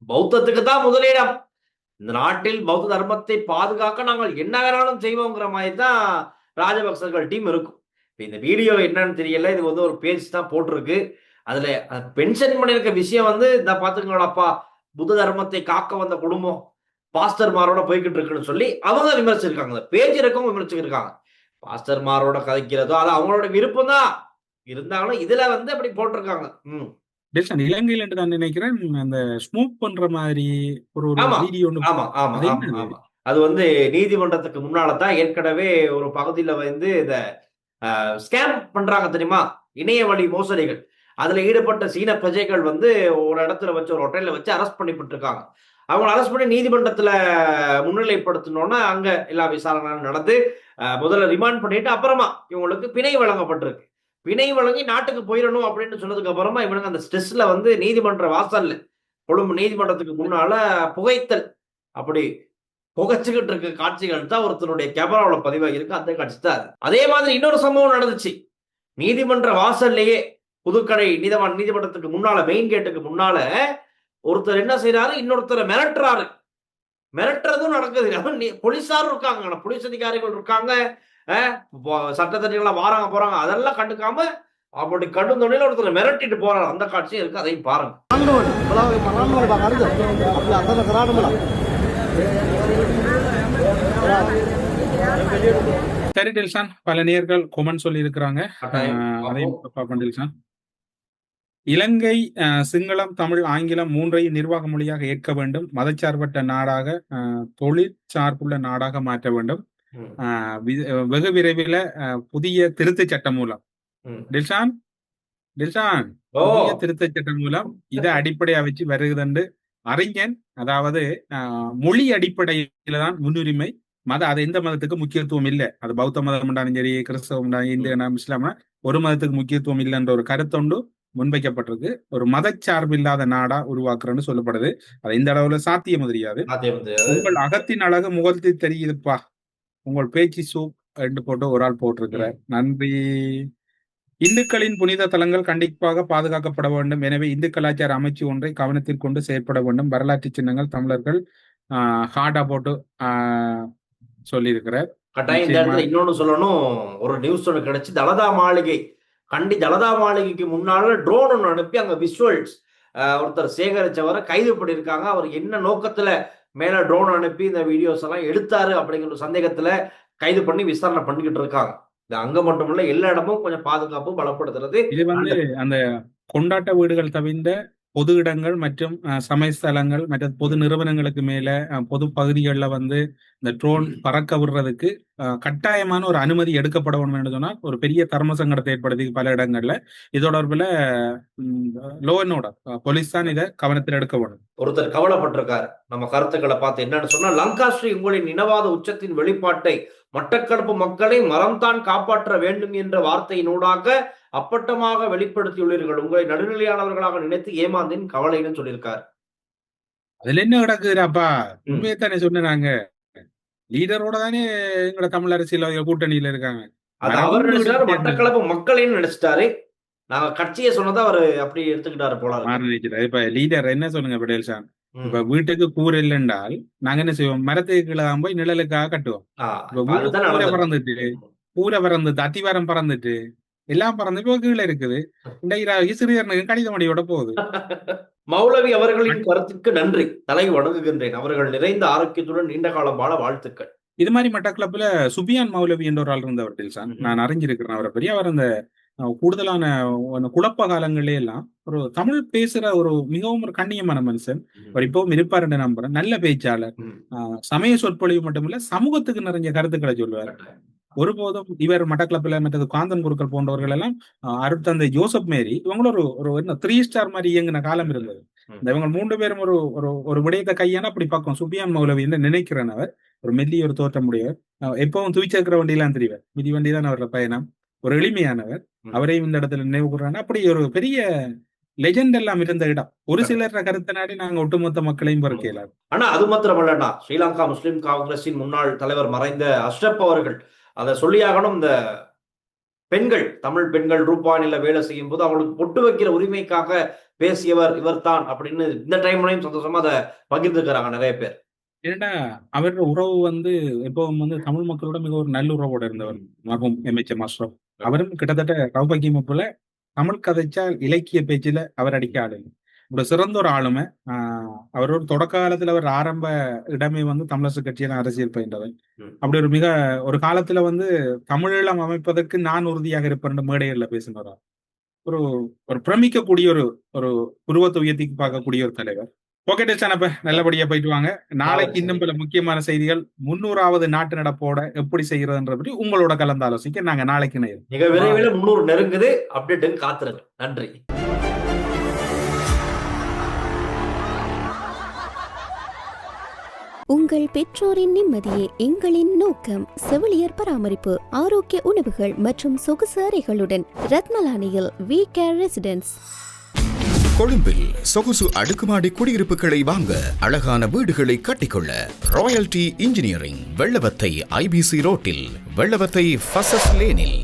பௌத்தத்துக்கு தான் முதலிடம், இந்த நாட்டில் பௌத்த தர்மத்தை பாதுகாக்க நாங்கள் என்ன வேணாலும் செய்வோங்கிற மாதிரி தான் ராஜபக்சர்கள் டீம் இருக்கும். இந்த வீடியோ என்னன்னு தெரியல, இது வந்து ஒரு பேஜ் தான் போட்டிருக்கு. அதுல பென்ஷன் பண்ணிருக்க விஷயம் வந்து இந்த பாத்துக்கோங்களாப்பா, புத்த தர்மத்தை காக்க வந்த குடும்பம் பாஸ்டர்மாரோட போய்கிட்டு இருக்குன்னு சொல்லி அவங்க விமர்சிச்சிருக்காங்க. பேஜ் இருக்கவும் விமர்சிச்சிருக்காங்க. பாஸ்டர்மாரோட கதைக்கிறதோ அது அவங்களோட விருப்பம் தான் இருந்தாலும் இதுல வந்து அப்படி போட்டிருக்காங்க. இலங்கையில் என்று நான் நினைக்கிறேன் அந்த ஸ்மோக் பண்ற மாதிரி ஒரு வீடியோ. ஆமா ஆமா ஆமா. அது வந்து நீதிமன்றத்துக்கு முன்னாலதான் ஏற்கனவே ஒரு பகுதியில வந்து இந்த ஸ்கேம் பண்றாங்க தெரியுமா, இணைய வழி மோசடிகள். அதுல ஈடுபட்ட சீன பிரஜைகள் வந்து ஒரு இடத்துல வச்சு ஒரு ஹோட்டல்ல வச்சு அரெஸ்ட் பண்ணிட்டு இருக்காங்க. அவங்களை அரெஸ்ட் பண்ணி நீதிமன்றத்துல முன்னிலைப்படுத்தணும்னா அங்க எல்லா விசாரணையும் நடந்து முதல்ல ரிமாண்ட் பண்ணிட்டு அப்புறமா இவங்களுக்கு பிணை வழங்கப்பட்டிருக்கு. பிணை வழங்கி நாட்டுக்கு போயிடணும் அப்படின்னு சொன்னதுக்கு அப்புறமா இவனுங்க அந்த ஸ்ட்ரெஸ்ல வந்து நீதிமன்ற வாசல்ல கொழும்பு நீதிமன்றத்துக்கு முன்னால புகைத்தல் அப்படி புகைச்சுக்கிட்டு இருக்க காட்சிகள் தான் ஒருத்தருடைய கேமராவோட பதிவாகி இருக்கு. அந்த காட்சி தான். அதே மாதிரி இன்னொரு சம்பவம் நடந்துச்சு. நீதிமன்ற வாசல்லையே புதுக்கடை நீதிமன்றத்துக்கு முன்னால மெயின் கேட்டுக்கு முன்னால ஒருத்தர் என்ன செய்யறாரு, இன்னொருத்தரை மிரட்டுறாரு. மிரட்டுறதும் நடக்குது. போலீஸாரும் இருக்காங்க, போலீஸ் அதிகாரிகள் இருக்காங்க, சட்டத்தட்டிகளா வாராங்க போறாங்க, அதெல்லாம் கண்டுக்காம அப்படி கடும் தொழில ஒருத்தர் மிரட்டிட்டு போறாரு. அந்த காட்சியும் இருக்கு, அதையும் பாருங்க. சரி டில்ஷான், பல நேயர்கள் கொமெண்ட் சொல்லி இருக்கிறாங்க, அதையும் பார்ப்போம் டில்ஷான். இலங்கை சிங்களம், தமிழ், ஆங்கிலம் மூன்றையும் நிர்வாக மொழியாக ஏற்க வேண்டும். மதச்சார்பற்ற நாடாக, தொழிற்சார்புள்ள நாடாக மாற்ற வேண்டும். வெகு விரைவில் புதிய திருத்த சட்டம் மூலம் டில்ஷான் புதிய திருத்த சட்டம் மூலம் இதை அடிப்படையா வச்சு வருகுதுண்டு அறிஞன். அதாவது மொழி அடிப்படையில தான் முன்னுரிமை. அது எந்த மதத்துக்கு முக்கியத்துவம் இல்லை. அது பௌத்த மதம் உண்டாலும் சரி, கிறிஸ்தவம் உண்டாலும், இந்து இஸ்லாம ஒரு மதத்துக்கு முக்கியத்துவம் இல்லைன்ற ஒரு கருத்தொண்டு முன்வைக்கப்பட்டிருக்கு. ஒரு மதச்சார்பு இல்லாத நாடா உருவாக்குறன்னு சொல்லப்படுது. அது இந்த அளவுல சாத்தியம் தெரியாது. உங்கள் அகத்தின் அழகு முகத்தில் தெரியுதுப்பா, உங்கள் பேச்சு சூப் என்று போட்டு ஒரு ஆள் போட்டிருக்கிறார். நன்றி. இந்துக்களின் புனித தலங்கள் கண்டிப்பாக பாதுகாக்கப்பட வேண்டும். எனவே இந்து கலாச்சார அமைச்சு ஒன்றை கவனத்தில் கொண்டு செயற்பட வேண்டும். வரலாற்று சின்னங்கள் தமிழர்கள் ஹார்டா போட்டு சொல்லியிருக்கிறார். கட்டாயம் இந்த இடத்துல இன்னொன்னு சொல்லணும். ஒரு நியூஸ் ஒன்று கிடைச்சி, தலதா மாளிகை கண்டி தலதா மாளிகைக்கு முன்னால ட்ரோன் ஒன்று அனுப்பி அங்க விஷுவல்ஸ் ஒருத்தர் சேகரிச்சவரை கைது பண்ணியிருக்காங்க. அவர் என்ன நோக்கத்துல மேல ட்ரோன் அனுப்பி இந்த வீடியோஸ் எல்லாம் எடுத்தாரு அப்படிங்கிற சந்தேகத்துல கைது பண்ணி விசாரணை பண்ணிக்கிட்டு இருக்காங்க. இது அங்க மட்டுமல்ல, எல்லா இடமும் கொஞ்சம் பாதுகாப்பு பலப்படுத்துறது. இது வந்து அந்த கொண்டாட்ட வீடுகள் தவிர்ந்த பொது இடங்கள் மற்றும் சமயஸ்தலங்கள் மற்றும் பொது நிறுவனங்களுக்கு மேல பொது பகுதிகளில் வந்து இந்த ட்ரோன் பறக்க விடுறதுக்கு கட்டாயமான ஒரு அனுமதி எடுக்கப்பட வேண்டும் என்று சொன்னால் ஒரு பெரிய தர்ம சங்கடத்தை ஏற்படுத்தி பல இடங்கள்ல. இது தொடர்பில் லோ அண்ட் ஆர்டர் போலீஸ் தான் இதை கவனத்தில் எடுக்க வேண்டும். ஒருத்தர் கவலைப்பட்டிருக்காரு நம்ம கருத்துக்களை பார்த்து. என்னன்னு சொன்னா, லங்காஸ்ரீ உங்களின் இனவாத உச்சத்தின் வெளிப்பாட்டை மட்டக்களப்பு மக்களை மரம்தான் காப்பாற்ற வேண்டும் என்ற வார்த்தையினூடாக அப்பட்டமாக வெளிப்படுத்தியுள்ளீர்கள். உங்களை நடுநிலையானவர்களாக நினைத்து ஏமாந்தின் கவலைன்னு சொல்லியிருக்காரு. அதுல என்ன கிடக்குதுடாப்பா, உண்மையத்தானே சொன்னாங்க. லீடரோட தானே எங்களோட தமிழ் அரசியல் கூட்டணியில இருக்காங்க. அது அவர் நினைச்சாரு, மட்டக்களப்பு மக்களையும் நினைச்சிட்டாரு. நாங்க கட்சியை சொன்னதை அவரு அப்படி எடுத்துக்கிட்டாரு போல. இப்ப லீடர் என்ன சொல்லுங்க படேல்சான், இப்ப வீட்டுக்கு கூரை இல்லைன்றால் நாங்க என்ன செய்வோம், மரத்துக்கு கீழே தான் போய் நிழலுக்காக கட்டுவோம். கூரை பறந்துட்டு அத்திவாரம் பறந்துட்டு எல்லாம் பறந்து இப்போ கீழே இருக்குது. இன்றைக்கு சிறியர்களுக்கு கணித மடியோட போகுது. மௌலவி அவர்களின் கருத்துக்கு நன்றி, தலை வணங்குகின்றேன். அவர்கள் நிறைந்த ஆரோக்கியத்துடன் நீண்ட காலம் வாழ வாழ்த்துக்கள். இது மாதிரி மட்டக்களப்புல சுபியான் மௌலவி என்ற ஒரு ஆள் இருந்தவர் டில்ஷான், நான் அறிஞ்சிருக்கிறேன் அவரை பெரிய. அவர் அந்த கூடுதலான குழப்ப காலங்களே எல்லாம் ஒரு தமிழ் பேசுற ஒரு மிகவும் ஒரு கண்ணியமான மனுஷன். அவர் இப்பவும் இருப்பார் என்று நம்புறேன். நல்ல பேச்சாளர், சமய சொற்பொழிவு மட்டுமில்ல சமூகத்துக்கு நிறைய கருத்துக்களை சொல்லுவார். ஒருபோதும் இவர் மட்டக்களப்பில் மற்றது காந்தன் குருக்கள் போன்றவர்கள் எல்லாம் அருட்தந்தை ஜோசப் மேரி இவங்களும் ஒரு 3 ஸ்டார் மாதிரி இயங்கின காலம் இருந்தது. இவங்க 3 பேரும் ஒரு விடயத்தை கையான அப்படி பார்க்கும். சுபியான் மௌலவி என்று நினைக்கிறேன். அவர் ஒரு மெல்லிய ஒரு தோற்றம் உடையவர். எப்பவும் துவிச்சிருக்கிற வண்டியெல்லாம் தெரிவார். மிதி வண்டி தான் அவரோட பயணம். ஒரு எளிமையானவர். அவரையும் இந்த இடத்துல நினைவு கூறாங்க. அப்படி ஒரு பெரிய லெஜெண்ட் எல்லாம் இருந்த இடம். ஒரு சிலர் கருத்தை நாடி நாங்க ஒட்டுமொத்த மக்களையும் பறக்கலாம். ஆனா அது மாத்திரமல்லடா, ஸ்ரீலங்கா முஸ்லிம் காங்கிரஸின் முன்னாள் தலைவர் மறைந்த அஷ்ரப் அவர்கள் அதை சொல்லியாகணும். இந்த பெண்கள், தமிழ் பெண்கள் ரூபானில வேலை செய்யும் போது அவங்களுக்கு பொட்டு வைக்கிற உரிமைக்காக பேசியவர் இவர் தான் அப்படின்னு இந்த டைம்லையும் சந்தோஷமா அதை பகிர்ந்துக்கிறாங்க நிறைய பேர். ஏன்னா அவரோட உறவு வந்து எப்பவும் வந்து தமிழ் மக்களோட மிக ஒரு நல்ல உறவோட இருந்தவர் மகும் எம்எச்எம் அஷ்ரப். அவரும் கிட்டத்தட்ட ரவுபக்கி போல தமிழ் கதைச்சா இலக்கிய பேச்சில அவர் அடிக்க ஆளுங்க. ஒரு சிறந்த ஒரு ஆளுமை. அவரோட தொடக்க காலத்துல அவர் ஆரம்ப இடமே வந்து தமிழரசு கட்சியில அரசியல் பயின்றவர். அப்படி ஒரு ஒரு காலத்துல வந்து தமிழீழம் அமைப்பதற்கு நான் உறுதியாக இருப்பேன் மேடைகள்ல பேசினார். ஒரு ஒரு பிரமிக்கக்கூடிய ஒரு உருவத்தை உயர்த்தி பார்க்கக்கூடிய ஒரு தலைவர். ஓகே டெல்சானப்ப நல்லபடியா போயிட்டு வாங்க. நாளைக்கு இன்னும் பல முக்கியமான செய்திகள் 300வது நாட்டு நடப்போட எப்படி செய்யறதுன்ற பற்றி உங்களோட கலந்து ஆலோசிக்க நாங்க நாளைக்கு மிக விரைவில் 300 நெருங்குது. அப்டேட் காத்துருங்க. நன்றி. உங்கள் பெற்றோரின் நிம்மதியே எங்களின் நோக்கம். செவிலியர் பராமரிப்பு, ஆரோக்கிய உணவுகள் மற்றும் சொகுசு அறைகளுடன் ரத்மலானியில் வி கேர் ரெசிடென்ஸ். கொழும்பில் சொகுசு அடுக்குமாடி குடியிருப்புகளை வாங்க, அழகான வீடுகளை கட்டிக்கொள்ள ராயல்டி இன்ஜினியரிங், வெள்ளவத்தை IBC ரோட்டில், வெள்ளவத்தை ஃபசஸ் லேனில்.